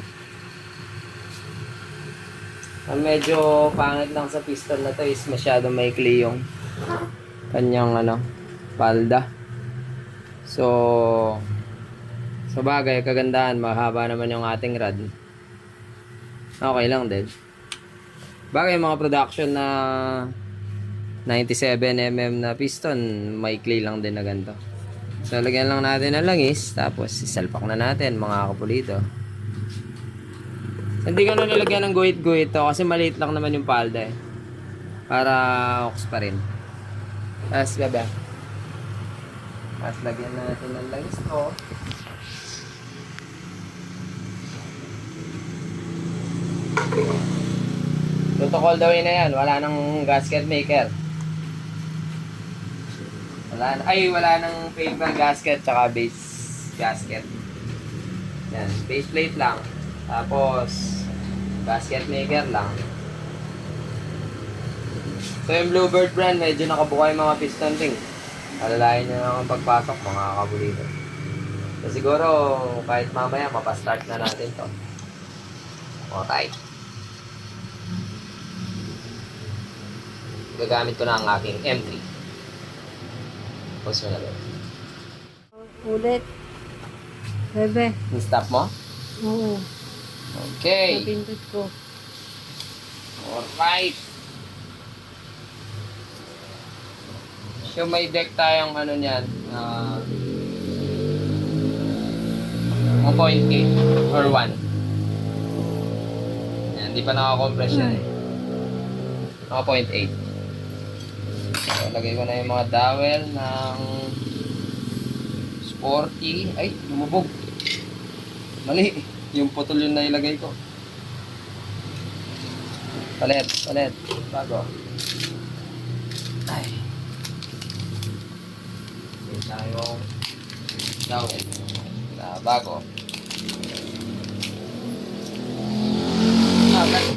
Ang medyo pangit lang sa piston na to is masyado maikli yung kanyang palda. So, sa bagay, kagandahan, mahaba naman yung ating rod. Okay lang din. Bagay, mga production na 97mm na piston, maikli lang din na ganito. So, lagyan lang natin ng langis, tapos isalpak na natin, mga kapulido. Hindi ko na nilagyan ng guhit-guhit to kasi maliit lang naman yung palda eh. Para ox pa rin. Tapos, baba. Tapos, lagyan natin ng langis to. Tutok all the way na yan. Wala nang gasket maker. Wala nang paper gasket tsaka base gasket. Yan, base plate lang. Tapos, gasket maker lang. So yung Bluebird brand, medyo nakabuka yung mga piston ring. Alalayan nyo na ang pagpasok, mga kabulito. So siguro, kahit mamaya, mapastart na natin to. Okay. Gagamit ko na ang aking M3. Pause mo na ba? Ulit. Bebe. Stop mo? Oo. Okay. Napindot ko. Alright. So may deck tayong ano niyan, 1.8 or 1. Yan, hindi pa naka-compress yan eh. Naka 0.8. So, lagay ko na yung mga dowel ng sporty. Ay, lumubog. Mali. Yung putol yun na ilagay ko. Palit. Bago. Ay. May tayong dowel. Bago.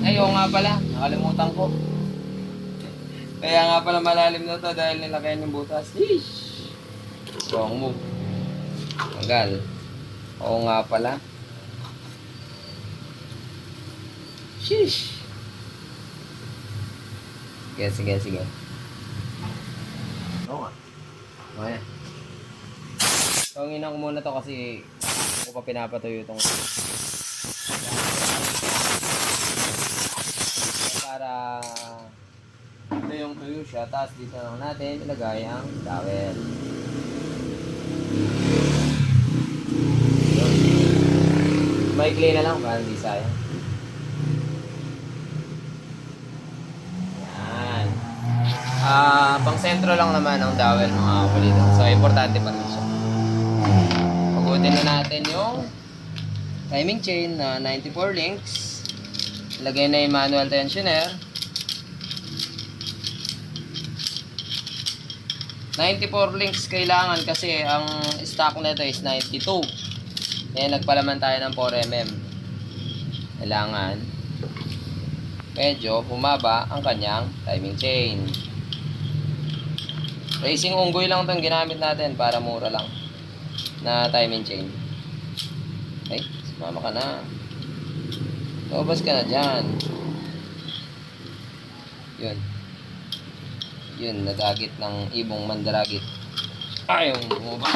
Ayaw nga pala. Nakalimutan ko. Kaya nga pala malalim na to dahil nilakayan yung butas. Sheesh! Wrong move. Tagal. Oo nga pala. Sheesh! Sige. Oo nga. Okay. So, ko muna to kasi hindi ko pa pinapatuyo itong para tuyo siya, tapos dito lang natin ilagay ang towel. Maikli na lang para hindi sayang. Yan. Pang sentro lang naman ang dowel mga kapulito. So, importante pa rin siya. Pagutin na natin yung timing chain na 94 links. Ilagay na yung manual tensioner. 94 links kailangan kasi ang stock nito is 92. Kaya nagpalaman tayo ng 4mm. Kailangan medyo humaba ang kanyang timing chain. Racing unggoy lang itong ginamit natin para mura lang na timing chain. Ay, sumama ka na. Lumabas ka na dyan. Yun, nagagit ng ibong mandaragit. Ayaw mo ba?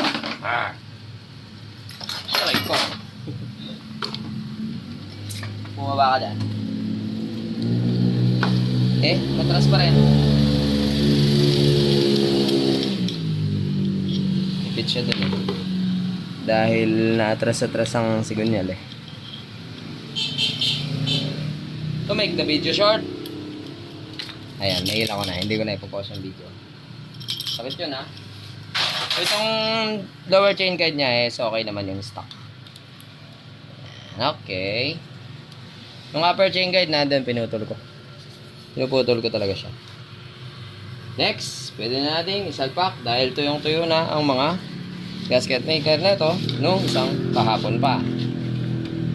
Aray ko. Bumaba ka dyan. Matras pa rin. Ipit siya dun eh. Dahil naatras-atras ang sigunyal eh. To make the video short, ayan, nahila ko na. Hindi ko na ipopost yung video. Sakit yun ha. So itong lower chain guide niya is okay naman yung stock. Okay. Yung upper chain guide nandun, pinutol ko. Pinuputol ko talaga siya. Next, pwede na natin isalpak dahil tuyong-tuyo na ang mga gasket maker na ito nung isang kahapon pa.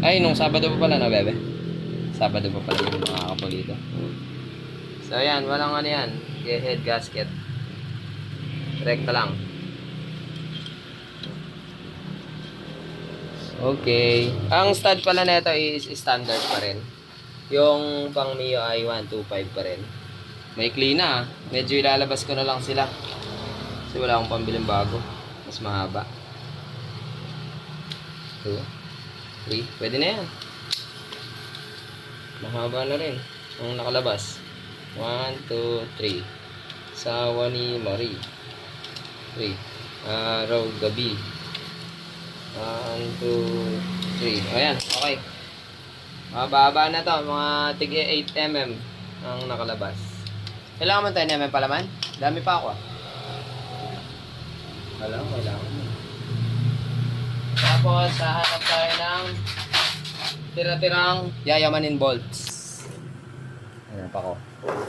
Ay, nung Sabado pa pala na, bebe. Sabado pa pala yung mga kapulito. So, ayan. Walang ano yan. Head gasket. Rekta lang. Okay. Ang stud pala nito is standard pa rin. Yung pang Mio ay 125 pa rin. May clean na. Medyo ilalabas ko na lang sila. Kasi wala akong pambiling bago. Mas mahaba. 2, 3. Pwede na yan. Mahaba na rin ang nakalabas. 1, 2, 3. Sawa ni Marie. 3. Araw gabi. 1, 2, 3. Ayan, okay. Mahaba na to. Mga tig 8mm ang nakalabas. Kailangan mo 10mm palaman? Dami pa ako ah. Kailangan. Tapos, hahanap tayo ng tira-tirang yayamanin bolts. Ayan pa ko.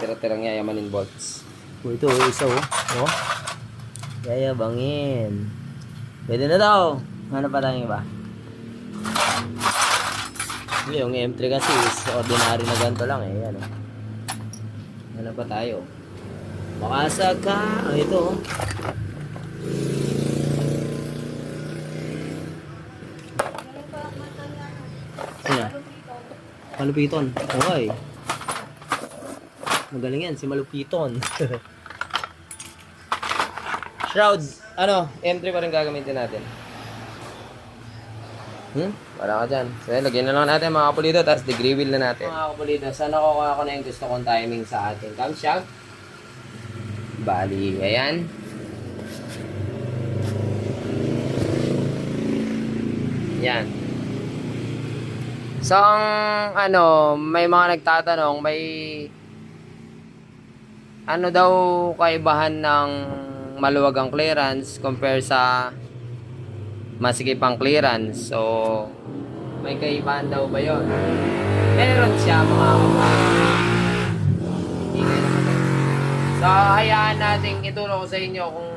Tira-tirang yayamanin bolts. Ito, isa oh. Yayabangin. Pwede na daw. Ano pa tayong iba? Yung M3 kasi is ordinary na ganito lang eh. Ano? Ano pa tayo? Makasag ka. Ito oh. Ganun pa ang mata niya. Sino? Malupiton. Malupiton. Okay. Magaling yan, si Malupiton. Shroud. Ano? M3 pa rin gagamitin natin. Wala ka dyan. So, lagyan na lang natin mga kapulido, tapos degree wheel na natin. Mga kapulido, saan nakukuha ko na yung gusto kong timing sa ating camshaft? Bali, ayan. Yan. So, ang may mga nagtatanong, may ano daw kaibahan ng maluwag ang clearance compare sa masikip ang clearance. So, may kaibahan daw ba yun? Meron siya mga hindi kayo naman. So, hayaan natin ituro ko sa inyo kung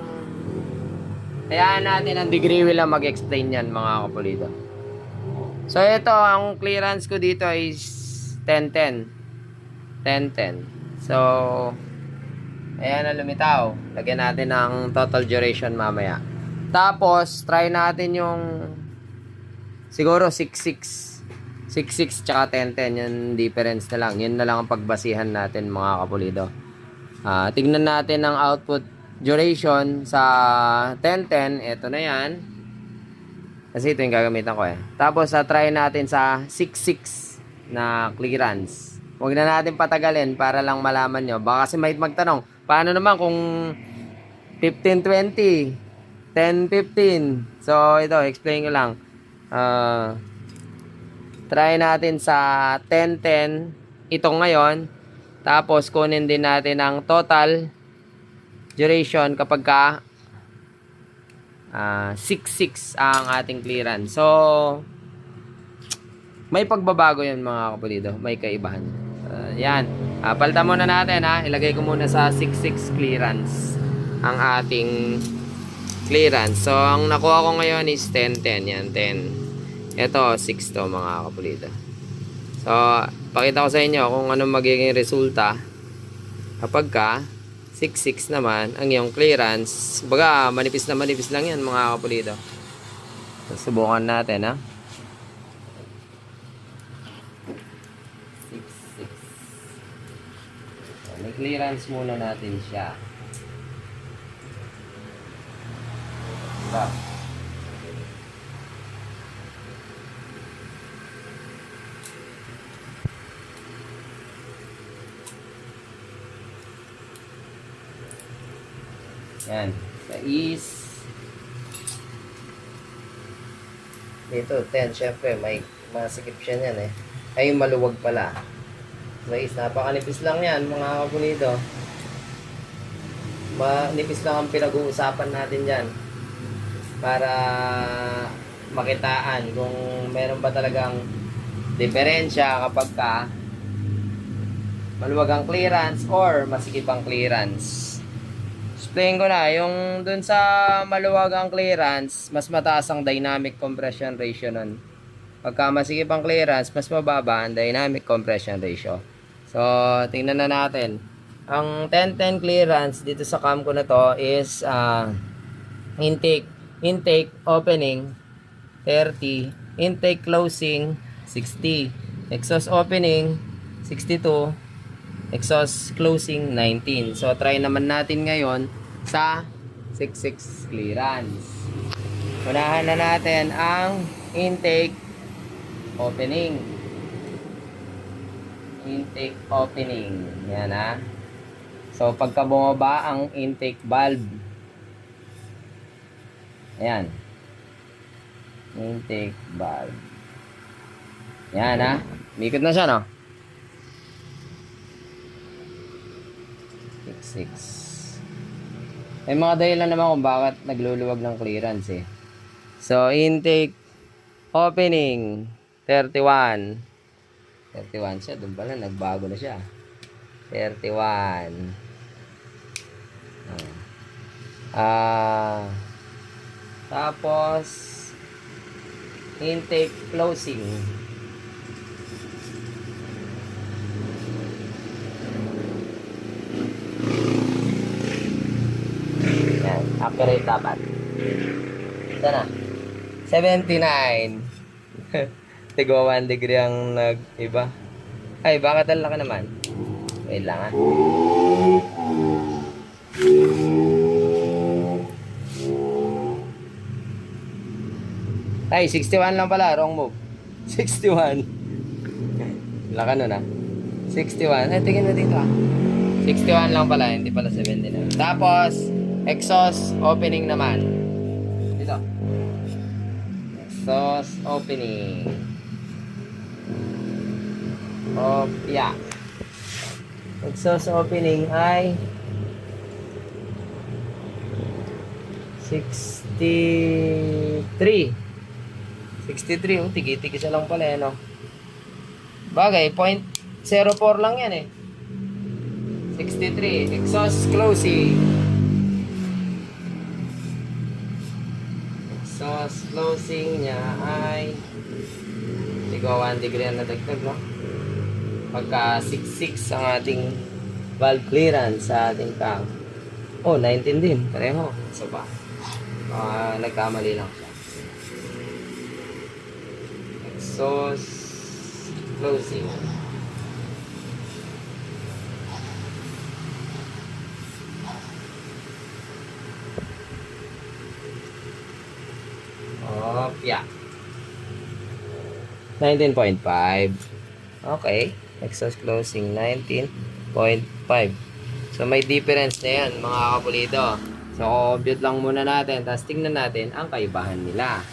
hayaan natin ang degree wheel lang mag-explain yan mga kapulido. So, ito, ang clearance ko dito is 10-10. 10-10. So, ayan na lumitaw. Lagyan natin ng total duration mamaya. Tapos, try natin yung siguro 6-6. 6-6 tsaka 10-10. Yung difference na lang. Yun na lang ang pagbasihan natin mga kapulido. Tignan natin ang output duration sa 10-10. Ito na yan. Kasi ito yung gagamitan ko eh. Tapos, try natin sa 6-6 na clearance. Huwag na natin patagalin para lang malaman nyo. Baka kasi may magtanong, paano naman kung 15-20, 10-15? So, ito, explain ko lang. Try natin sa 10-10. Ito ngayon. Tapos, kunin din natin ang total duration kapag ka 6-6 ang ating clearance. So, may pagbabago yun mga kapulido. May kaibahan. Yan. Palitan muna natin ha. Ilagay ko muna sa 6-6 clearance ang ating clearance. So, ang nakuha ko ngayon is 10-10. Yan, 10. Ito, 6 to mga kapulido. So, pakita ko sa inyo kung anong magiging resulta kapag ka 6-6 naman ang iyong clearance. Baga, manipis na manipis lang yan mga kapulido. So, subukan natin ha. 6-6. So, may clearance muna natin siya. Diba? Yan. Sa is dito 10. Syempre may masikip siya niyan eh. Ay maluwag pala. Sa is napakanipis lang yan mga kapulido. Manipis lang ang pinag-uusapan natin dyan para makitaan kung meron ba talagang diferensya kapag ka maluwag ang clearance or masikip ang clearance. Explain ko na, yung dun sa maluwag ang clearance, mas mataas ang dynamic compression ratio nun. Pagka masikip ang clearance, mas mababa ang dynamic compression ratio. So, tingnan na natin. Ang 10-10 clearance dito sa cam ko na to is intake opening 30, intake closing 60, exhaust opening 62, exhaust closing 19. So, try naman natin ngayon sa 6-6 clearance. Unahan na natin ang intake opening. Intake opening. Yan ha. So, pagka bumaba ang intake valve. Ayan. Intake valve. Yan ha. Mikot na siya no? 6-6. May mga dahilan naman kung bakit nagluluwag ng clearance eh. So, intake opening 31. 31 siya. Doon pala, nagbago na siya. 31. Tapos, intake closing Accurate dapat. Sana. 79. Tigwa 1 degree ang nag-iba. Ay, bakit ang laki naman? Wait lang ah. Ay, 61 lang pala. Wrong move. 61. Laka nun ah. 61. Ay, tingin na dito ah. 61 lang pala. Hindi pala 79. Tapos, exhaust opening naman. Dito. Exhaust opening. Yeah. Exhaust opening ay 63. 63. Oh, tigi-tigisa lang pala yan, oh. Bagay, 0.04 lang yan, eh. 63. Exhaust closing. Exhaust closing niya ay tigo 1 degree na dagdag, no? Pagka 66 ang ating valve clearance sa ating cam. Oh, 19 din. Pareho. So ba? Nagkamali lang siya. Exhaust closing. Yeah. 19.5. Okay. Exhaust closing 19.5. So may difference na yan mga kapulido. So compute lang muna natin, tapos tingnan natin ang kaibahan nila.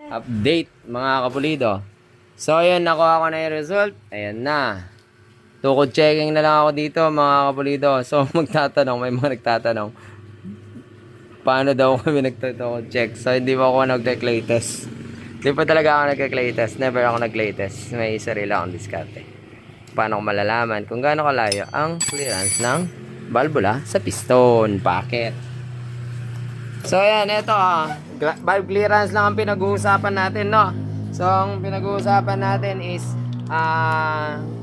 Update mga kapulido. So ayan, nakuha ko na yung result. Ayan na. Tukod checking na lang ako dito mga kapulido. So magtatanong, may mga nagtatanong, paano daw kami nagtatanong check? So hindi pa ako nag-clay test. Hindi pa talaga ako nag-clay test. Never ako nag-clay test. May sarili akong diskarte. Paano ko malalaman kung gaano kalayo ang clearance ng valvula sa piston packet. So ayan, ito valve clearance lang ang pinag-uusapan natin, no? So ang pinag-uusapan natin is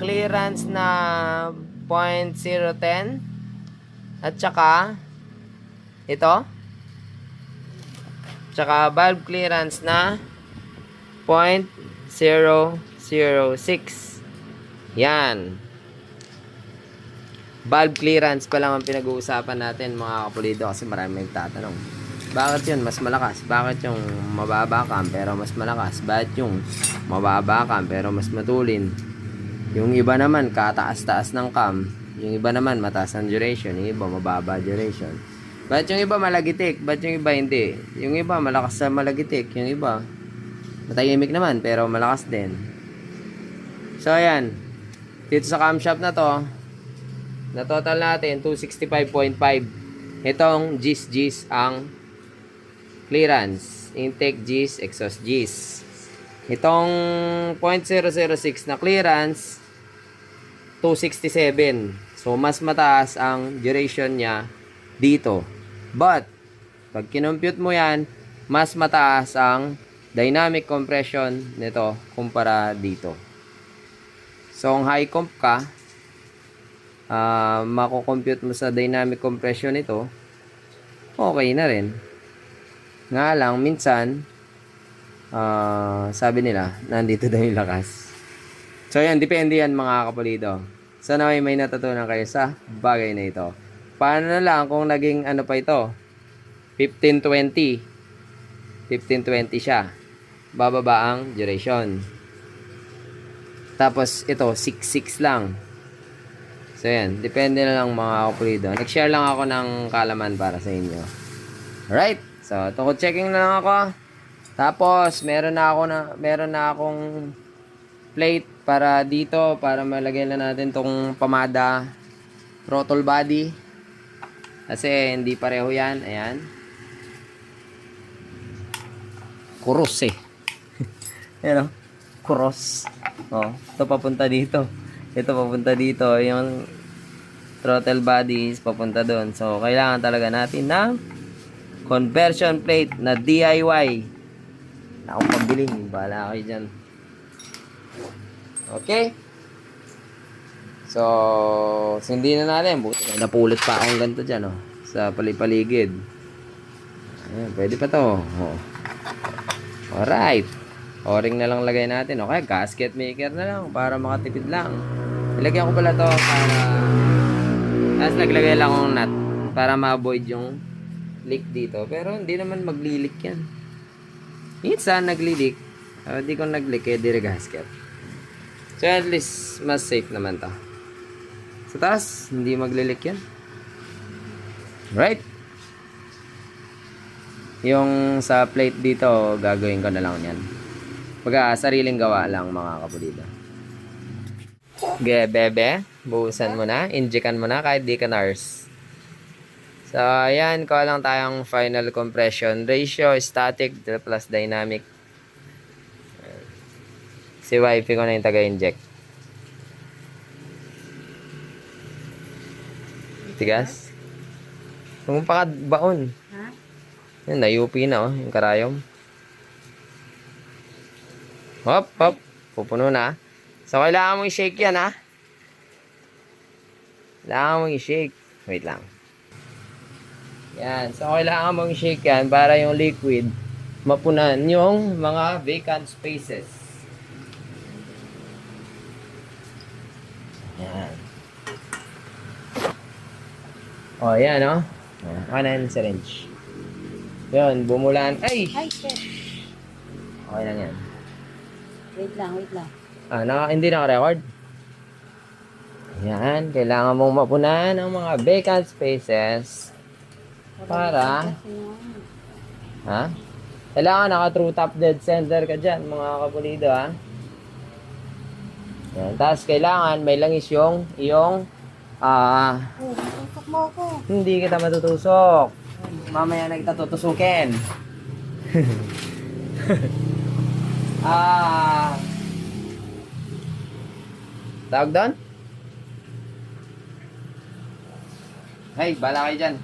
clearance na 0.010 at saka ito, tsaka valve clearance na 0.006. Yan. Valve clearance pa lang ang pinag-uusapan natin mga kapulido, kasi marami nagtatanong. Bakit yun mas malakas? Bakit yung mababa cam pero mas malakas? Bakit yung mababa cam pero mas matulin? Yung iba naman kataas-taas ng cam, yung iba naman mataas ang duration, yung iba mababa duration. Bakit yung iba malagitik? Bakit yung iba hindi? Yung iba malakas sa malagitik, yung iba matahimik naman pero malakas din. So ayan, dito sa camshaft na to, na total natin 265.5. Itong G's ang clearance, intake G's, exhaust G's. Itong 0.006 na clearance 267. So mas mataas ang duration niya dito. But pag kinompute mo yan, mas mataas ang dynamic compression nito kumpara dito. So kung high comp ka, mako-compute mo sa dynamic compression nito, okay na rin. Nga lang minsan sabi nila nandito daw yung lakas. So yan, depende yan mga kapulido. Sana may natutunan kayo sa bagay na ito. Paano na lang kung naging ano pa ito, 15-20 siya, bababa ang duration. Tapos ito 6-6 lang. So yan, depende na lang mga kapulido. Nag-share lang ako ng kalaman para sa inyo. Alright, so tungkol checking na lang ako. Tapos meron na akong plate para dito, para malagay na natin tong pamada throttle body. Kasi hindi pareho yan. Ayan. Kuros eh. Ayan o. Kuros. Oh, ito papunta dito. Ito papunta dito. Yung throttle body is papunta doon. So, kailangan talaga natin ng conversion plate na DIY. Akong pambiling. Bahala kayo dyan. Okay? So, sindi na natin. Buti, napulot pa akong ganito dyan, oh. Sa palipaligid. Ayan, pwede pa to. Oh. Alright. O-ring na lang lagay natin. Okay, gasket maker na lang para makatipid lang. Ilagyan ko pala to para... Tapos naglagay lang akong nut para ma-avoid yung leak dito. Pero hindi naman magli-leak yan. Minsan nagli-leak. Hindi ko nag-leak eh, dire gasket. So at least, mas safe naman to. Sa taas, hindi magli-leak yan. Right? Yung sa plate dito, gagawin ko na lang yan. Pagka sariling gawa lang mga kapulida. Okay, bebe. Buhusan mo na. Injekan mo na kahit di ka nurse. So, ayan. Kuha lang tayong final compression ratio, static plus dynamic. Si wifey ko na yung taga-inject. Tigas. Kung baon. Ha? Yan, na-UP na oh, yung karayom. Hop, hop. Pupuno na. So, kailangan mo i-shake yan, ha? Kailangan mo i-shake. Wait lang. Yan. So, kailangan mo i-shake yan para yung liquid mapunan yung mga vacant spaces. Yan. O, yan, oh. Okay na yung syringe. Yun, bumulan. Ay! Ay, sir. Okay lang yan. Wait lang, wait lang. Hindi naka-record. Ayan, kailangan mong mapunan ang mga vacant spaces para, kailangan naka-true top dead center ka dyan, mga kapulido, ha? Ayan, tapos kailangan may langis yung Tutok mo ako. hindi kita matutusok. Mamaya na kita tutusukin. Tawag doon? Hey, bala kayo dyan.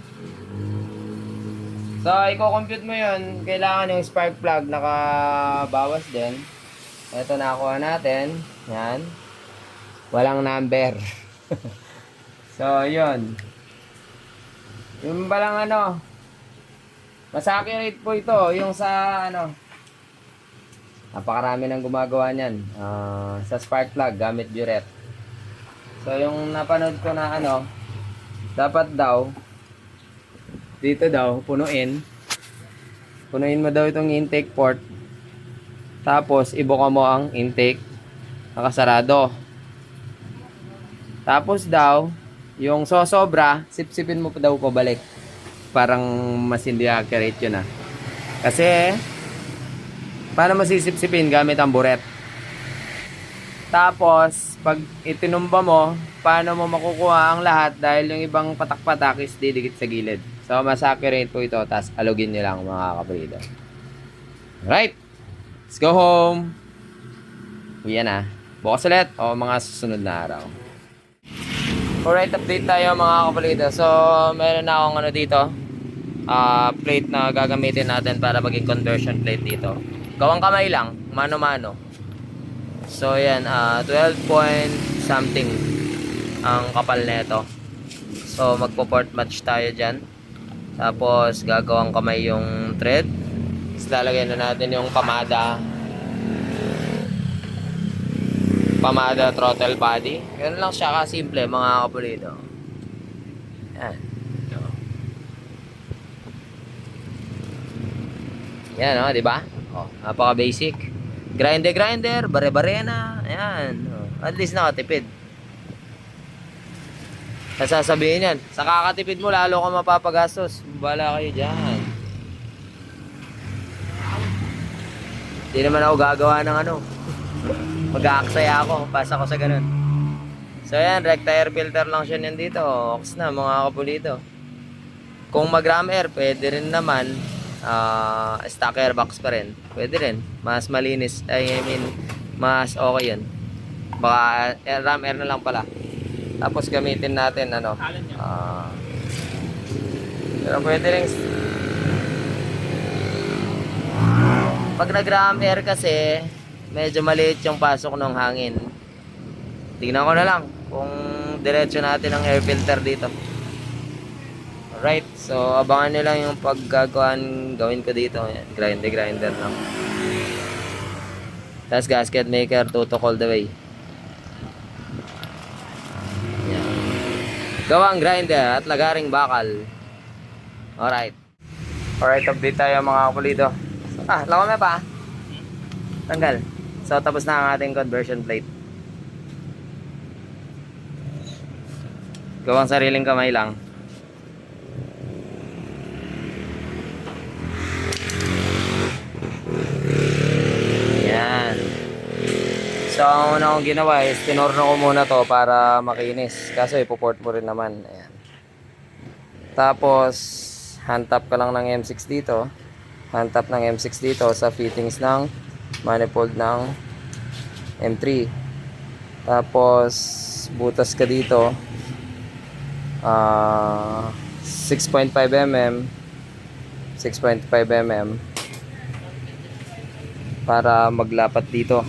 So, i-compute mo yun. Kailangan yung spark plug nakabawas din. Ito nakuha natin. Yan. Walang number. So, yun. Yung balang mas accurate po ito. Yung sa napakarami nang gumagawa niyan. Sa spark plug, gamit burette. So, yung napanood ko na dapat daw, dito daw, punuin. Punuin mo daw itong intake port. Tapos, ibuka mo ang intake. Nakasarado. Tapos daw, yung sosobra, sipsipin mo pa daw pabalik. Parang mas hindi accurate yun Kasi, paano masisipsipin gamit ang buret? Tapos, pag itinumba mo, paano mo makukuha ang lahat dahil yung ibang patak-patak is didikit sa gilid. So, mas accurate po ito. Tapos, alugin nyo lang mga kaprido. Alright. Let's go home. Uwi na. Bukas ulit o mga susunod na araw. Alright, update tayo mga kaprido. So, meron na akong dito. Plate na gagamitin natin para maging conversion plate dito. Gawang kamay lang. Mano-mano. So, yan. 12 point something ang kapal nito. So, magpo-port match tayo dyan. Tapos, gagawang kamay yung thread. Tapos, lalagyan na natin yung pamada throttle body. Ganun lang siya kasimple, mga kapulido. Yan. Yan, di ba? Napaka-basic. Grinder, bare-bare na. Ayan. At least nakatipid. Nasasabihin yan, sa kakatipid mo, lalo ka mapapagastos. Bala kayo dyan. Hindi naman ako gagawa ng mag-aaksaya ako. Pasa ko sa ganun. So yan, recta air filter lang siya yan dito. Ox na, mga kapulito. Kung mag-ram air, pwede rin naman. Stock air box pa rin. Pwede rin. Mas malinis. Mas okay yun. Baka ram air na lang pala. Tapos gamitin natin pero pwede rin pag nag-ram air kasi medyo maliit yung pasok ng hangin. Tingnan ko na lang. kung diretso natin ang air filter dito. Alright, so abangan nyo lang yung gawin ko dito. Ayan, grinder lang. Tapos gasket maker, tutok all the way. Ayan. Gawang grinder at lagaring bakal. Alright. Alright, update tayo mga kapulido. Lako na pa. Tanggal. So, tapos na ang ating conversion plate. Gawang sariling kamay lang. Yan. So, ang una kong ginawa is tinorno ko muna to para makinis. Kaso ipoport mo rin naman. Ayan. Tapos, hand tap ka lang ng M6 dito. Hand tap ng M6 dito sa fittings ng manifold ng M3. Tapos, butas ka dito. 6.5 mm 6.5 mm para maglapat dito.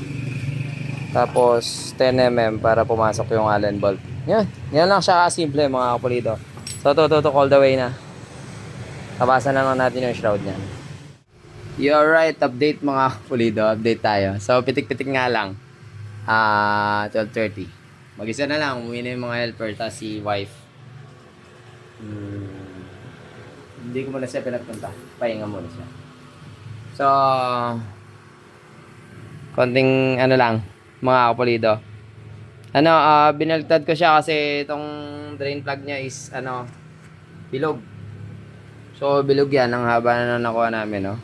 Tapos 10 mm para pumasok yung Allen bolt. Yan lang siya kasimple mga kapulido. So tututok all the way na. Tabasan na lang natin yung shroud niyan. You're right, update mga kapulido, update tayo. So pitik-pitik nga lang. 12:30. Mag-isa na lang, umuwi na yung mga helper tas si wife. Hindi ko muna siya pinagpunta. Pahinga muna siya. So, konting ano lang, mga kapulido. Binaliktad ko siya kasi itong drain plug niya is bilog. So, bilog yan. Ang haba na nakuha namin, no?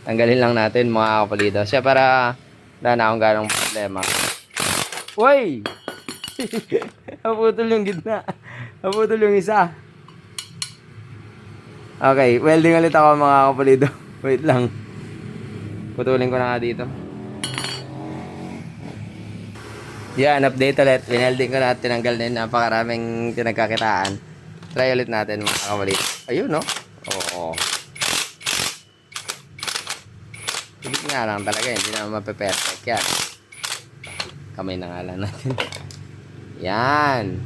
Tanggalin lang natin, mga kapulido. Siya para wala na akong ganong problema. Uy! Naputol yung gitna. Naputol yung isa. Okay, welding ulit ako mga kapulido. Wait lang. Putulin ko na nga dito. Yan, update ulit. Winelding ko na at tinanggal na yun. Napakaraming pinagkakitaan. Try ulit natin mga kapulido. Ayun, no? Oo. Higit nga lang talaga. Hindi naman mape-perfect yan. Kamay na nga lang natin. Yan.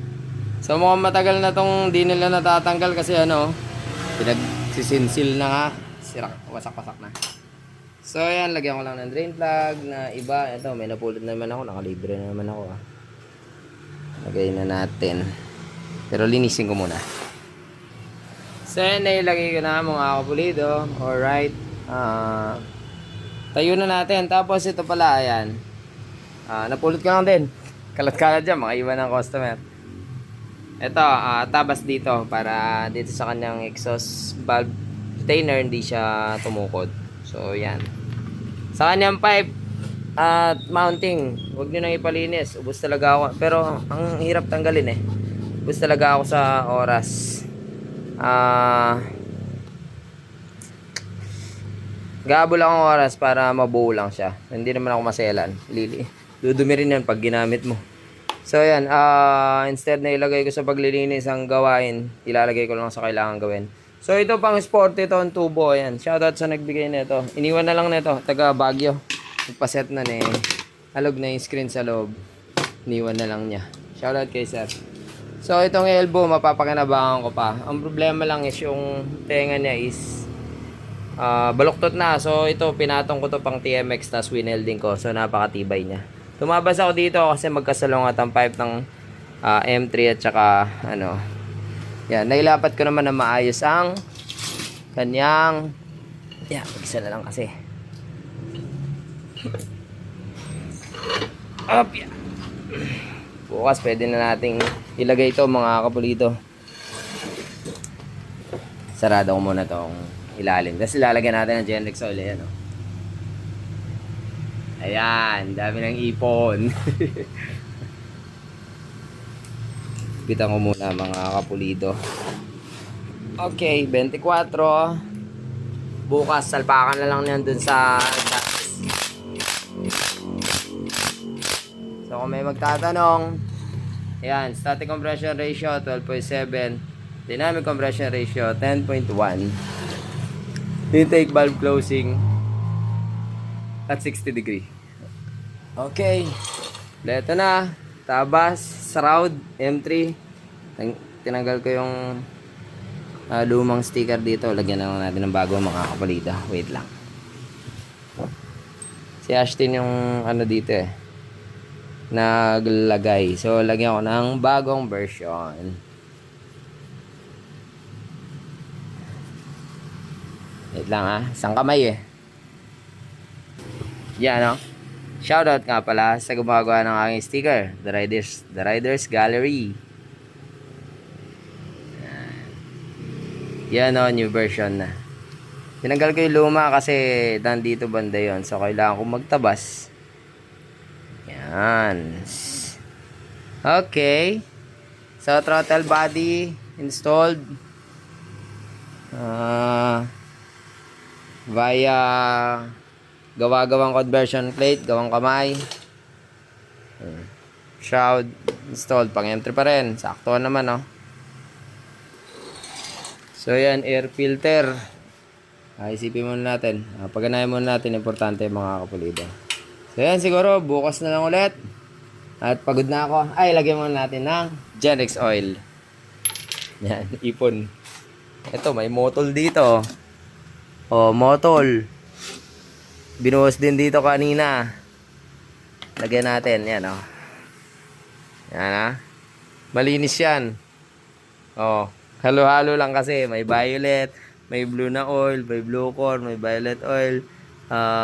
So mukhang matagal na tong di nila natatanggal kasi pinagsisinsil na nga. Sira, wasak-wasak na. So ayan, lagyan ko lang ng drain plug na iba. Ito, may napulot naman ako. Nakalibre na naman ako. Lagay na natin. Pero linisin ko muna. So ayan, nailagay ko na mga kapulido. Alright. Tayo na natin. Tapos ito pala, ayan. Napulot ko lang din. Kalat-kalat dyan, mga iwan ng customer. Ito, tabas dito para dito sa kanyang exhaust valve retainer hindi siya tumukod. So, yan. Sa kanyang pipe at mounting, huwag nyo nang ipalinis. Ubus talaga ako. Pero, ang hirap tanggalin eh. Ubus talaga ako sa oras. Gabol akong oras para mabuo lang siya. Hindi naman ako maselan. Dudumi rin yan pag ginamit mo. So yan, instead na ilagay ko sa paglilinis ang gawain, ilalagay ko lang sa kailangan gawin. So ito pang sport, ito ang tubo. Ayan, shoutout sa nagbigay nito. Iniwan na lang nito, taga Baguio. Nagpaset na ni halog na yung screen sa loob. Iniwan na lang niya. Shoutout kay sir. So itong elbow, mapapakinabangan ko pa. Ang problema lang is yung tenga niya is baluktot na. So ito, pinatong ko to pang TMX, tas winelding ko. So napakatibay niya. Tumabas ako dito kasi magkasalungat ang pipe ng M3 at saka yan, nailapat ko naman na maayos ang kanyang mag-isa na lang kasi bukas pwede na nating ilagay ito mga kapulido. Sarado ko muna tong ilalim, tapos ilalagyan natin ng Genrex oil. Ayan, dami ng ipon. Bitan ko muna mga kapulido. Okay, 24. Bukas, salpakan na lang yan dun sa so kung may magtatanong, ayan, static compression ratio 12.7, dynamic compression ratio 10.1, intake valve closing at 60 degree. Okay, leto na. tabas, shroud, M3. Tinanggal ko yung lumang sticker dito. Lagyan na lang natin ng bago mga kapalida. Wait lang. Si Ashton yung ano dito eh, naglagay. So, lagyan ko ng bagong version. Wait lang ha. Isang kamay eh. Yan no. Shoutout nga pala sa gumagawa ng aking sticker. The Riders Gallery. Yan o, new version na. Tinanggal ko yung luma kasi nandito banda yon. So, kailangan ko magtabas. Yan. Okay. So, throttle body installed. Via gawa-gawang conversion plate, gawang kamay. Shroud installed. Pang M3 pa rin. Sakto naman, no? So, yan. Air filter. Isipin muna natin. Pagganayan muna natin. Importante mga kapulido. So, yan. Siguro, bukas na lang ulit. At pagod na ako. Ay, lagyan muna natin ng Genrex oil. Yan. Ipon. Ito, may motol dito. Oh, motol. Binuhos din dito kanina. Lagyan natin. Yan, oh. Yan, ha. Malinis yan. Oh. Halo-halo lang kasi. May violet. May blue na oil, may blue core, may violet oil,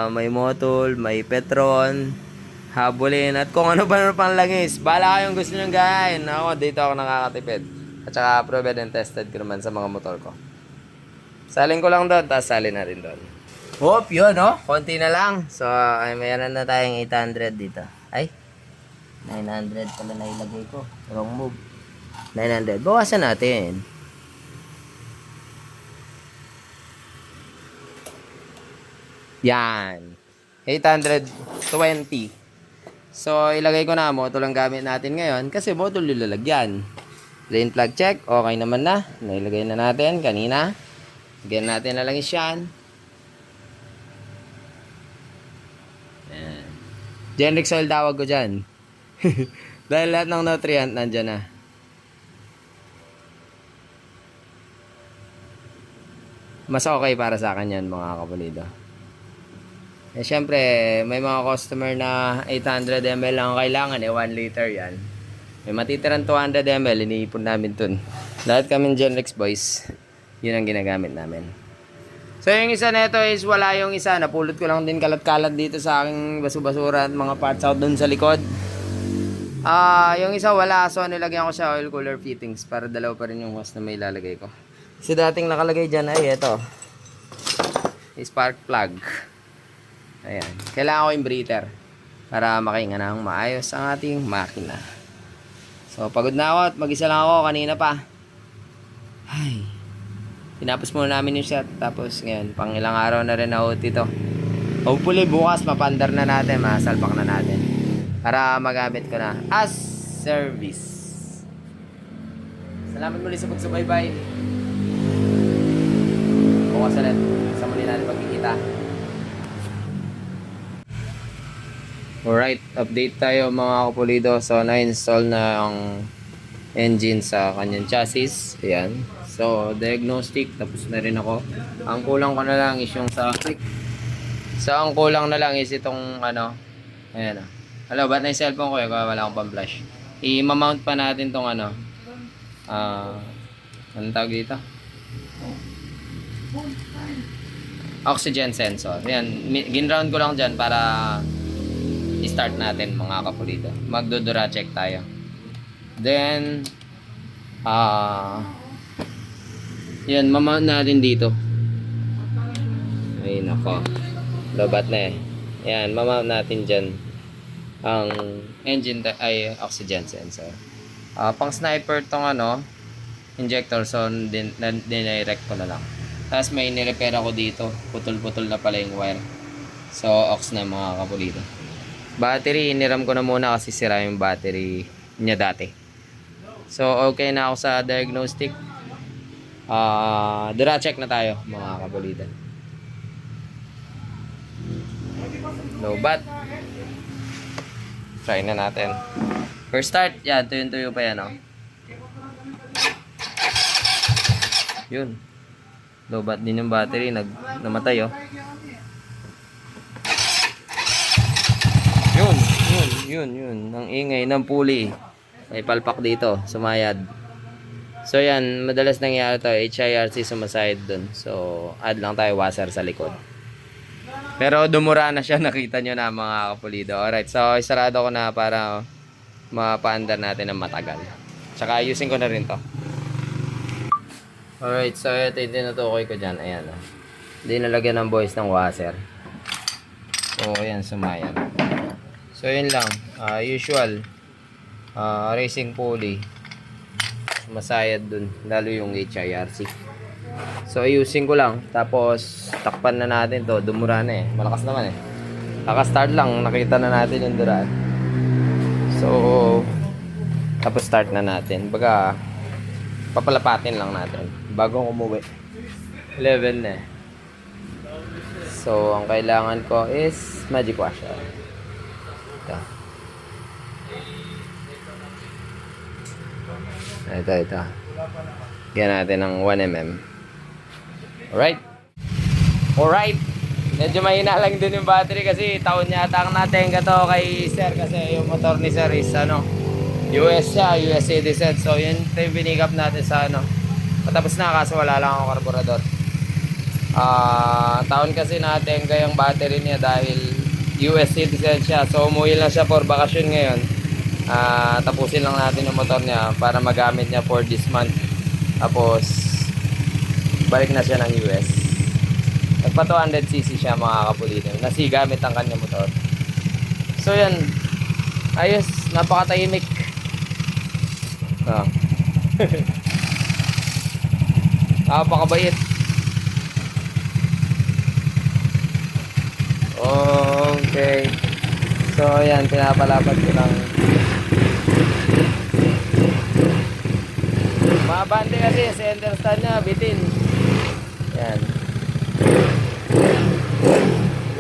may motol, may petron, habulin, at kung ano ba pang langis. Bala kayong gusto nyo gayahin. Ako, dito ako nakakatipid. At saka proven and tested ko naman sa mga motor ko. Salin ko lang doon, tapos salin na rin doon. Hop, yun, no? Konti na lang. So, ay, mayroon na tayong 800 dito. Ay, 900 pala na ilagay ko. Wrong move. 900. Bawasan natin. Yan. 820. So, ilagay ko na. Motol ang gamit natin ngayon. Kasi motol yung lalagyan. Lane plug check. Okay naman na. Nailagay na natin kanina. Lagyan natin na lang yan. Genrex oil tawag ko dyan. Dahil lahat ng nutrient nandyan na. Mas okay para sa akin yan mga kapulido. Eh, syempre, may mga customer na 800 ml lang kailangan, 1 liter yan. May matitirang 200 ml, iniipon namin dun. Lahat kami Genrex boys, yun ang ginagamit namin. So, yung isa nito is wala yung isa. Napulot ko lang din kalat-kalat dito sa aking basu-basura at mga parts out dun sa likod. Yung isa wala, so nilagyan ko siya oil cooler fittings para dalawa pa rin yung hose na may ilalagay ko. Kasi dating nakalagay dyan ay ito, spark plug. Ayan. Kailangan ko yung breather para makahinga ng maayos ang ating makina. So, pagod na ako at mag-isa lang ako kanina pa. Ay. Tinapos muna namin yung shot. Tapos ngayon, pang ilang araw na rin na dito. Hopefully, bukas mapandar na natin. Masalpak na natin. Para magamit ko na as service. Salamat muli sa pagsubaybay. Bukas ulit. Sa muli natin pagkikita. Alright, update tayo mga kapulido. So, na-install na ang engine sa kanyang chassis. Ayan. So, diagnostic. Tapos na rin ako. Ang kulang ko na lang is yung sa click. So, ang kulang na lang is itong ano. Ayan o. Hello, ba't na yung cellphone ko? Wala akong pang-flash. I-mount pa natin tong ano. Anong tawag dito? Oxygen sensor. Ayan. Ginround ko lang dyan para i-start natin mga kapulido. Magdodura check tayo. Then yan, mamount natin dito. Ay nako. Lobat na eh. Yan, mamount natin dyan ang engine ay oxygen sensor. Pang sniper tong ano, injector, so dinirect ko na lang. Tapos may nirepair ako dito. Putol-putol na pala yung wire. So, ox na mga kapulido. Battery, iniram ko na muna kasi sira yung battery niya dati. So, okay na ako sa diagnostic. Dura check na tayo, mga kapulido. Low bat. Try na natin. First start, yan, tuyo-tuyo pa yan, oh. Yun. Lobat din yung battery, namatay, oh. Yun. Ang ingay ng pulley. May palpak dito, sumayad. So yan, madalas nangyayari to, HIRC sumasayad dun. So, add lang tayo washer sa likod. Pero dumura na siya, nakita nyo na mga kapulido. Alright, so isarado ko na para mapaandar natin ng matagal. Tsaka ayusin ko na rin to. Alright, so ito yung tinutukoy ko dyan. Ayan, oh. Hindi nalagyan ng buhis ng washer. So, ayan, sumayad. So, yun lang. Usual. Racing pulley. Masayad dun. Lalo yung HIRC. So, ayusin ko lang. Tapos, takpan na natin to. Dumura na eh. Malakas naman eh. Kaka-start lang. Nakita na natin yung duraan. So, tapos start na natin. Baga, papalapatin lang natin. Bago umuwi. 11 na eh. So, ang kailangan ko is magic washer. Ito. Gyan natin ng 1mm. Alright. Medyo mahina lang din yung battery kasi taon yata ang natenga to kay sir kasi yung motor ni sir is US siya, US citizen. So yun ito yung binigap natin sa patapos na kaso wala lang akong karburador. Taon kasi natenga yung battery niya dahil US citizen siya. So umuwi lang siya for bakasyon ngayon. Tapusin lang natin yung motor niya para magamit niya for this month. Tapos balik na siya ng US. Nagpa 200cc siya mga kapulito. Nasigamit ang kanya motor. So yan. Ayos, napakatahimik. Napakabait. Okay. So yan, pinapalapat ko lang. Mabante kasi center stand niya, bitin. Yan.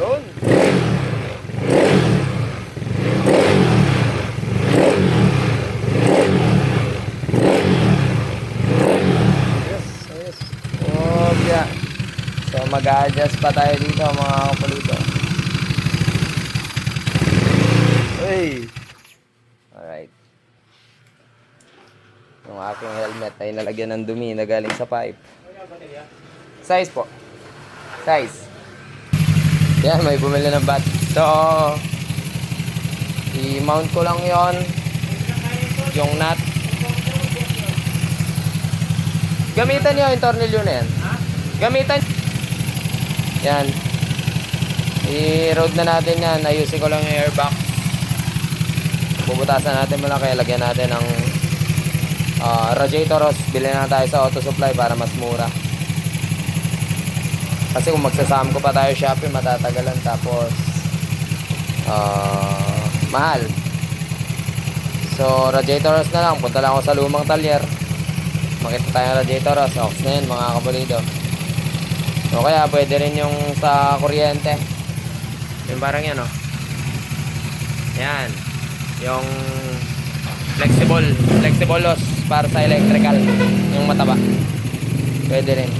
Yun. Yes. Okay. So mag-adjust pa tayo dito mga kapulito. Hey. Alright. Yung aking helmet ay nalagyan ng dumi na galing sa pipe. Size po. Size. Yan, may bumili ng bat. So, i-mount ko lang yon yung nut. Gamitan nyo yung tornilyo na yan. Gamitan. Yan. I-road na natin yan. Ayusin ko lang yung airbox. Bubutasan natin muna kaya lagyan natin ng radiator hose. Bilhin na tayo sa auto supply para mas mura. Kasi kung magsasama ko pa tayo Shopee, matatagalan. Tapos mahal. So radiator hose na lang. Punta lang ako sa lumang talyer. Makita tayong radiator hose. Ox na yun mga kabulido. O kaya pwede rin yung sa kuryente. Yung parang yan Yan. Yung flexible hose para sa electrical, yung mataba pwede rin.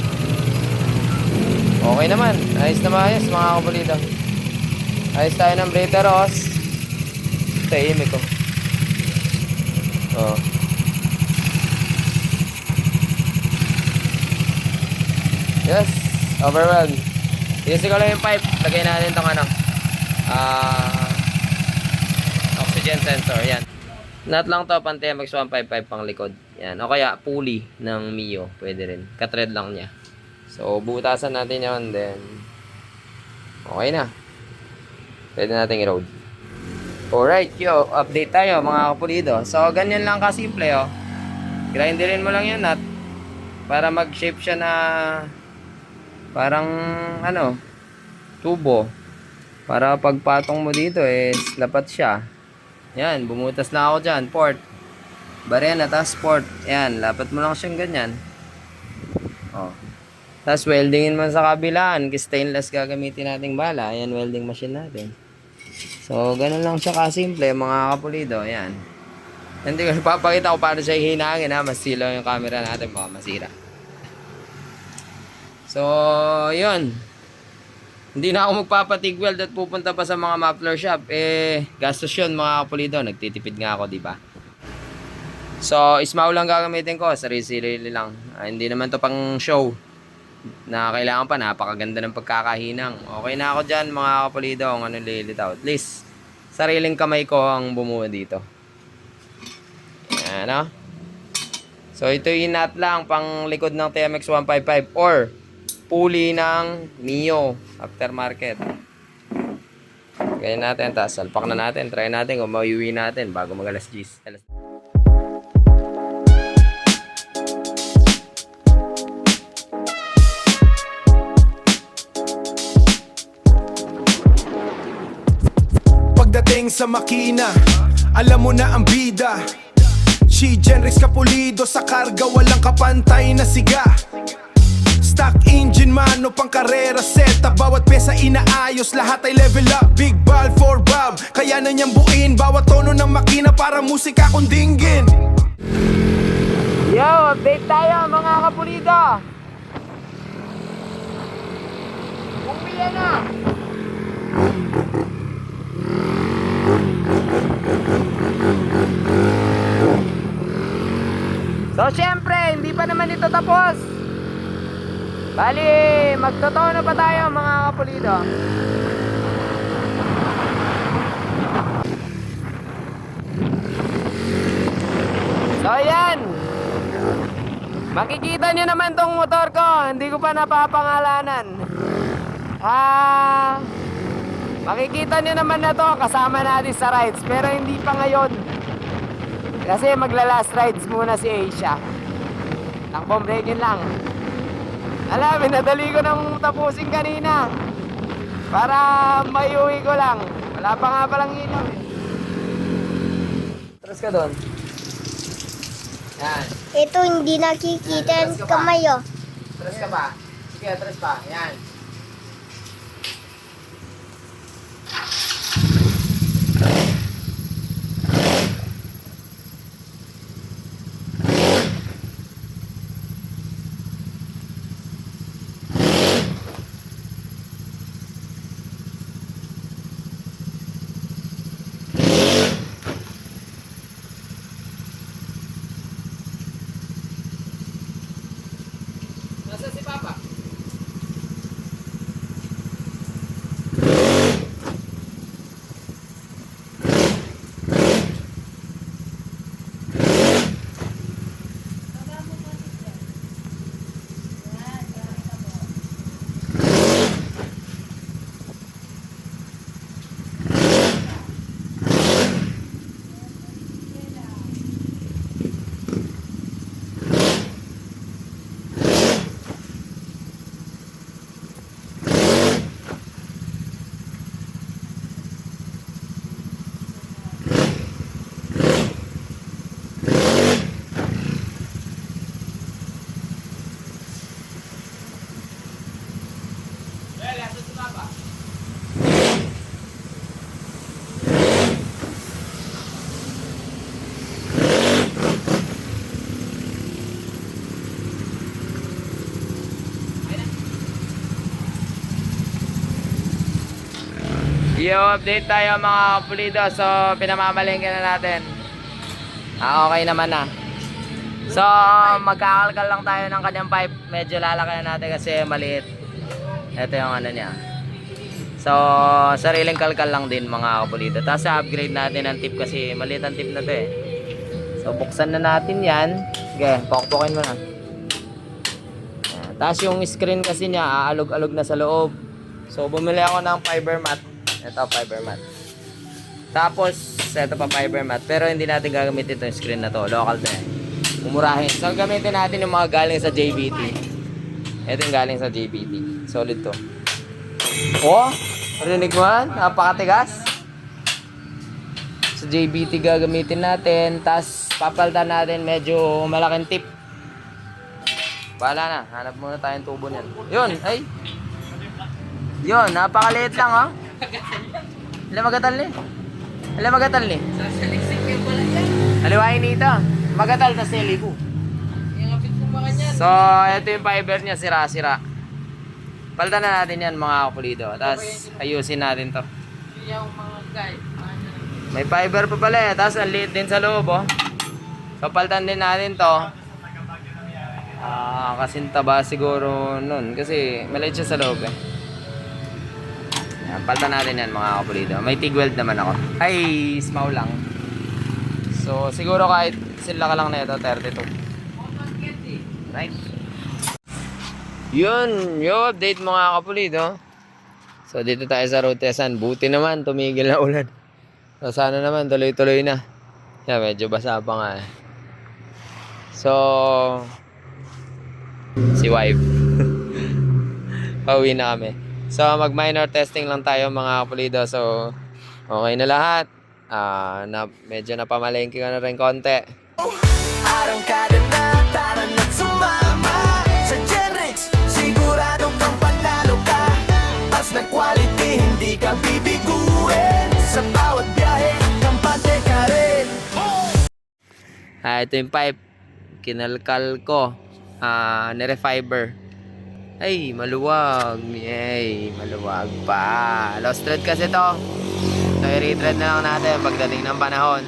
Okay naman, ayos mga kapulido. Ayos tayo ng breather hose. Tahimik ko. Yes, overwhelmed. Iusin ko lang yung pipe. Lagay natin itong oxygen sensor. Yan. Nut lang to, Pantemex 155 pang likod. Yan. O kaya pulley ng Mio. Pwede rin. Katred lang niya. So, butasan natin yun. Then, okay na. Pwede natin i-road. Alright, update tayo mga kapulido. So, ganyan lang kasimple, Grinderin mo lang yung nut para mag-shape siya na parang, tubo. Para pagpatong mo dito, lapat siya. Yan, bumutas na ako dyan. Port. Barena, tapos port. Yan, lapat mo lang siyang ganyan. Tapos weldingin mo sa kabilaan. Stainless gagamitin nating bala. Ayan, welding machine natin. So, ganun lang siya kasimple, mga kapulido. Ayan. Hindi ko papakita ko paano siya hinangin ha. Masila yung camera natin, baka masira. So, yun. Hindi na ako magpapatig weld at pupunta pa sa mga muffler shop. Gastos yun mga kapulido. Nagtitipid nga ako, di ba? So, ismaw lang gagamitin ko. Sarili-sarili lang. Hindi naman to pang show. Na kailangan pa. Napakaganda ng pagkakahinang. Okay na ako dyan mga kapulido. Kung ano lilitaw. At least, sariling kamay ko ang bumuo dito. Yan, no? So, ito yung nut lang pang likod ng TMX 155 or pulley ng Mio aftermarket. Ganyan natin, tapos salpak na natin. Try natin kung maiuwi natin bago mag alas 10. Pagdating sa makina, alam mo na ang bida. Chi Genrix kapulido sa karga, walang kapantay na siga. Stock engine mano pang karera seta. Bawat pesa inaayos, lahat ay level up. Big ball for Bob, kaya na niyang buuin bawat tono ng makina para musika kong dinggin. Yo, update tayo mga kapulido. Umiya na. So syempre, hindi pa naman ito tapos. Bali, magtotono pa tayo mga kapulido. So yan. Makikita nyo naman tong motor ko. Hindi ko pa napapangalanan. Makikita nyo naman na to kasama natin sa rides. Pero hindi pa ngayon. Kasi magla-last rides muna si Asia. Takbong breaking lang. Alam, minadali ko nang tapusin kanina. Para maiuwi ko lang. Wala pa nga palang ilaw eh. Atras ka doon. Yan. Ito hindi nakikita ang kamay oh. Atras ka pa. Sige, atras pa. Yan. Nasa si Papa? Yo, update tayo mga kapulido. So, pinamamalengke na natin. Okay naman na. So, magkakalkal lang tayo ng kanyang pipe. Medyo lalaki na natin kasi maliit. Ito yung ano niya. So, sariling kalkal lang din mga kapulido. Tapos, upgrade natin ang tip kasi maliit ang tip na to eh. So, buksan na natin yan. Sige, pokpokin mo na. Tapos, yung screen kasi niya, aalog-alog na sa loob. So, bumili ako ng fiber mat. Ito, fiber mat. Tapos, ito pa fiber mat. Pero hindi natin gagamitin itong screen na to. Local to eh. Umurahin. So, gamitin natin yung mga galing sa JBT. Ito yung galing sa JBT. Solid to. Oh, rinig mo yan? Napakatigas. Sa JBT gagamitin natin. Tapos, papalitan natin medyo malaking tip. Bahala na. Hanap muna tayong tubo niyan. Yun, ay. Yun, napakaliit lang oh. Ilan magatal ni? Ilan magatal ni? Sa saliksik yung pala yan. Aliwain dito. Magatal na selibo. So, ito yung fiber niya, sira-sira. Palitan na natin yan mga kapulido. Tapos, ayusin natin to. May fiber pa pala eh. Tapos, ang liit din sa loob, oh. So, palitan din natin to. Kasing taba siguro nun. Kasi, maliit siya sa loob eh. Yan, palitan natin yan mga kapulido. May TIG weld naman ako. Ay, small lang. So, siguro kahit sila ka lang na ito, 32. Right? Yun, yung update mga kapulido. So, dito tayo sa Rotesan. Buti naman, tumigil na ulan. So, sana naman, tuloy-tuloy na. Yeah, medyo basa pa nga eh. So, si wife. Pauwi na kami. So, mag-minor testing lang tayo mga kapulido. So, okay na lahat. Medyo napamalengke ko na rin konti. Arangkada na, tara na't sumama sa Genrix, siguradong kang panalo ka. As na quality, hindi ka bibiguin. Sa bawat biyahe, kampante ka rin. Ito yung pipe. Kinalkal ko. Nire-fiber. Ay, maluwag. Ay, maluwag pa. Lost thread kasi to. So, i-retread na lang natin pagdating ng panahon.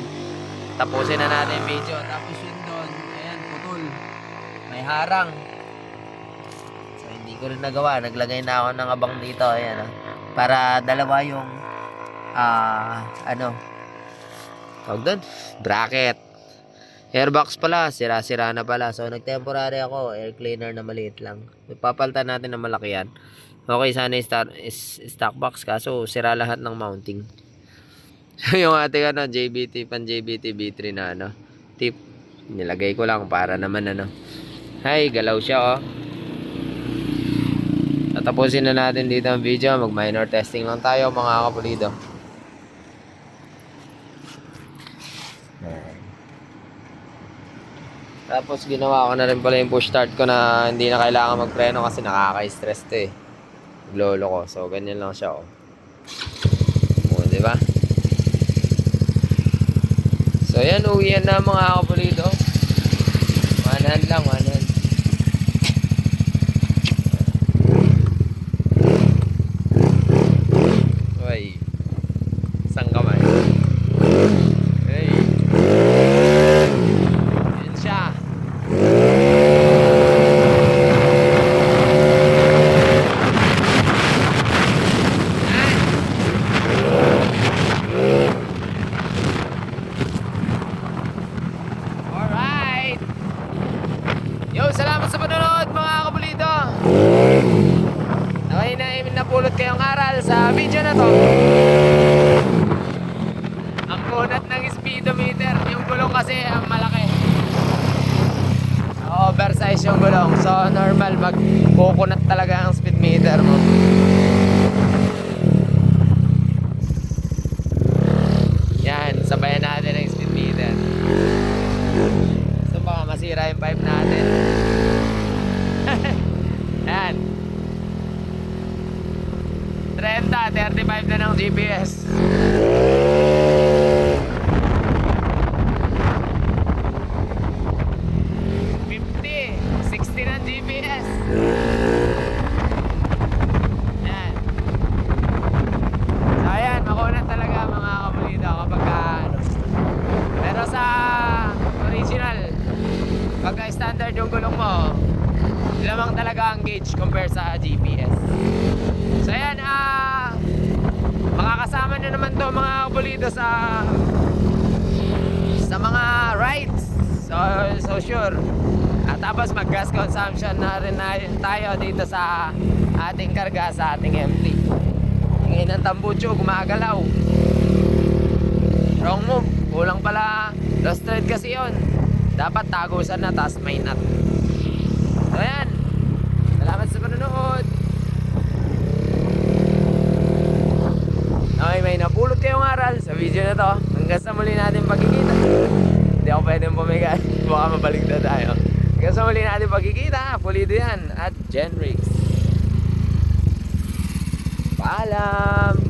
Tapusin na natin yung video. Tapos yun doon. Ayan, putol. May harang. So, hindi ko rin nagawa. Naglagay na ako ng abang dito. Ayan, para dalawa yung tawag doon? Bracket. Airbox pala. Sira-sira na pala. So, nag-temporary ako. Air cleaner na maliit lang. Papalitan natin na malaki yan. Okay, sana yung stock box. Kaso, sira lahat ng mounting. So, yung ating JBT, pan JBT B3 na tip, nilagay ko lang para naman ay, galaw siya Tatapusin na natin dito ang video. Mag minor testing lang tayo mga kapulido. Tapos ginawa ko na rin pala yung push start ko na hindi na kailangan magpreno kasi nakaka-stress to eh. Lolo ko. So, ganyan lang siya diba? So, yan, uwian na mga kapulido. One hand lang, one hand. Uy. Isang kamay. Hey. Yan siya. Salamat sa panonood mga kapulido. Okay na, napulot kayong aral sa video na to. Ang kunat ng speedometer, yung gulong kasi ang malaki. Oversize yung gulong. So normal, magkukunat talaga ang speedometer mo. Yan, sabayan natin ang speedometer. So baka masira yung pipe natin. Yan 35 na ng GPS. 60 ng GPS. Yan. So ayan, makunat talaga mga kapulido kapag pero sa original, pagka standard yung gulong mo, lamang talaga ang gauge compare sa GPS. So ayan, makakasama na naman to mga kapulido sa mga rides. So sure. At tapos mag gas consumption na rin tayo dito sa ating karga sa ating MT. Ngayon ang tambucho gumagalaw. Wrong move. Kulang pala. Lost thread kasi yon. Dapat tagusan na tas may nut. So ayan. Salamat sa panonood. Okay, may napulot kayong aral sa video na to. Hanggang sa muli natin pagkikita. Hindi ako pwedeng pumigas. Baka mabalik na tayo. Hanggang sa muli natin pagkikita. Pulido yan at Genrix. Paalam.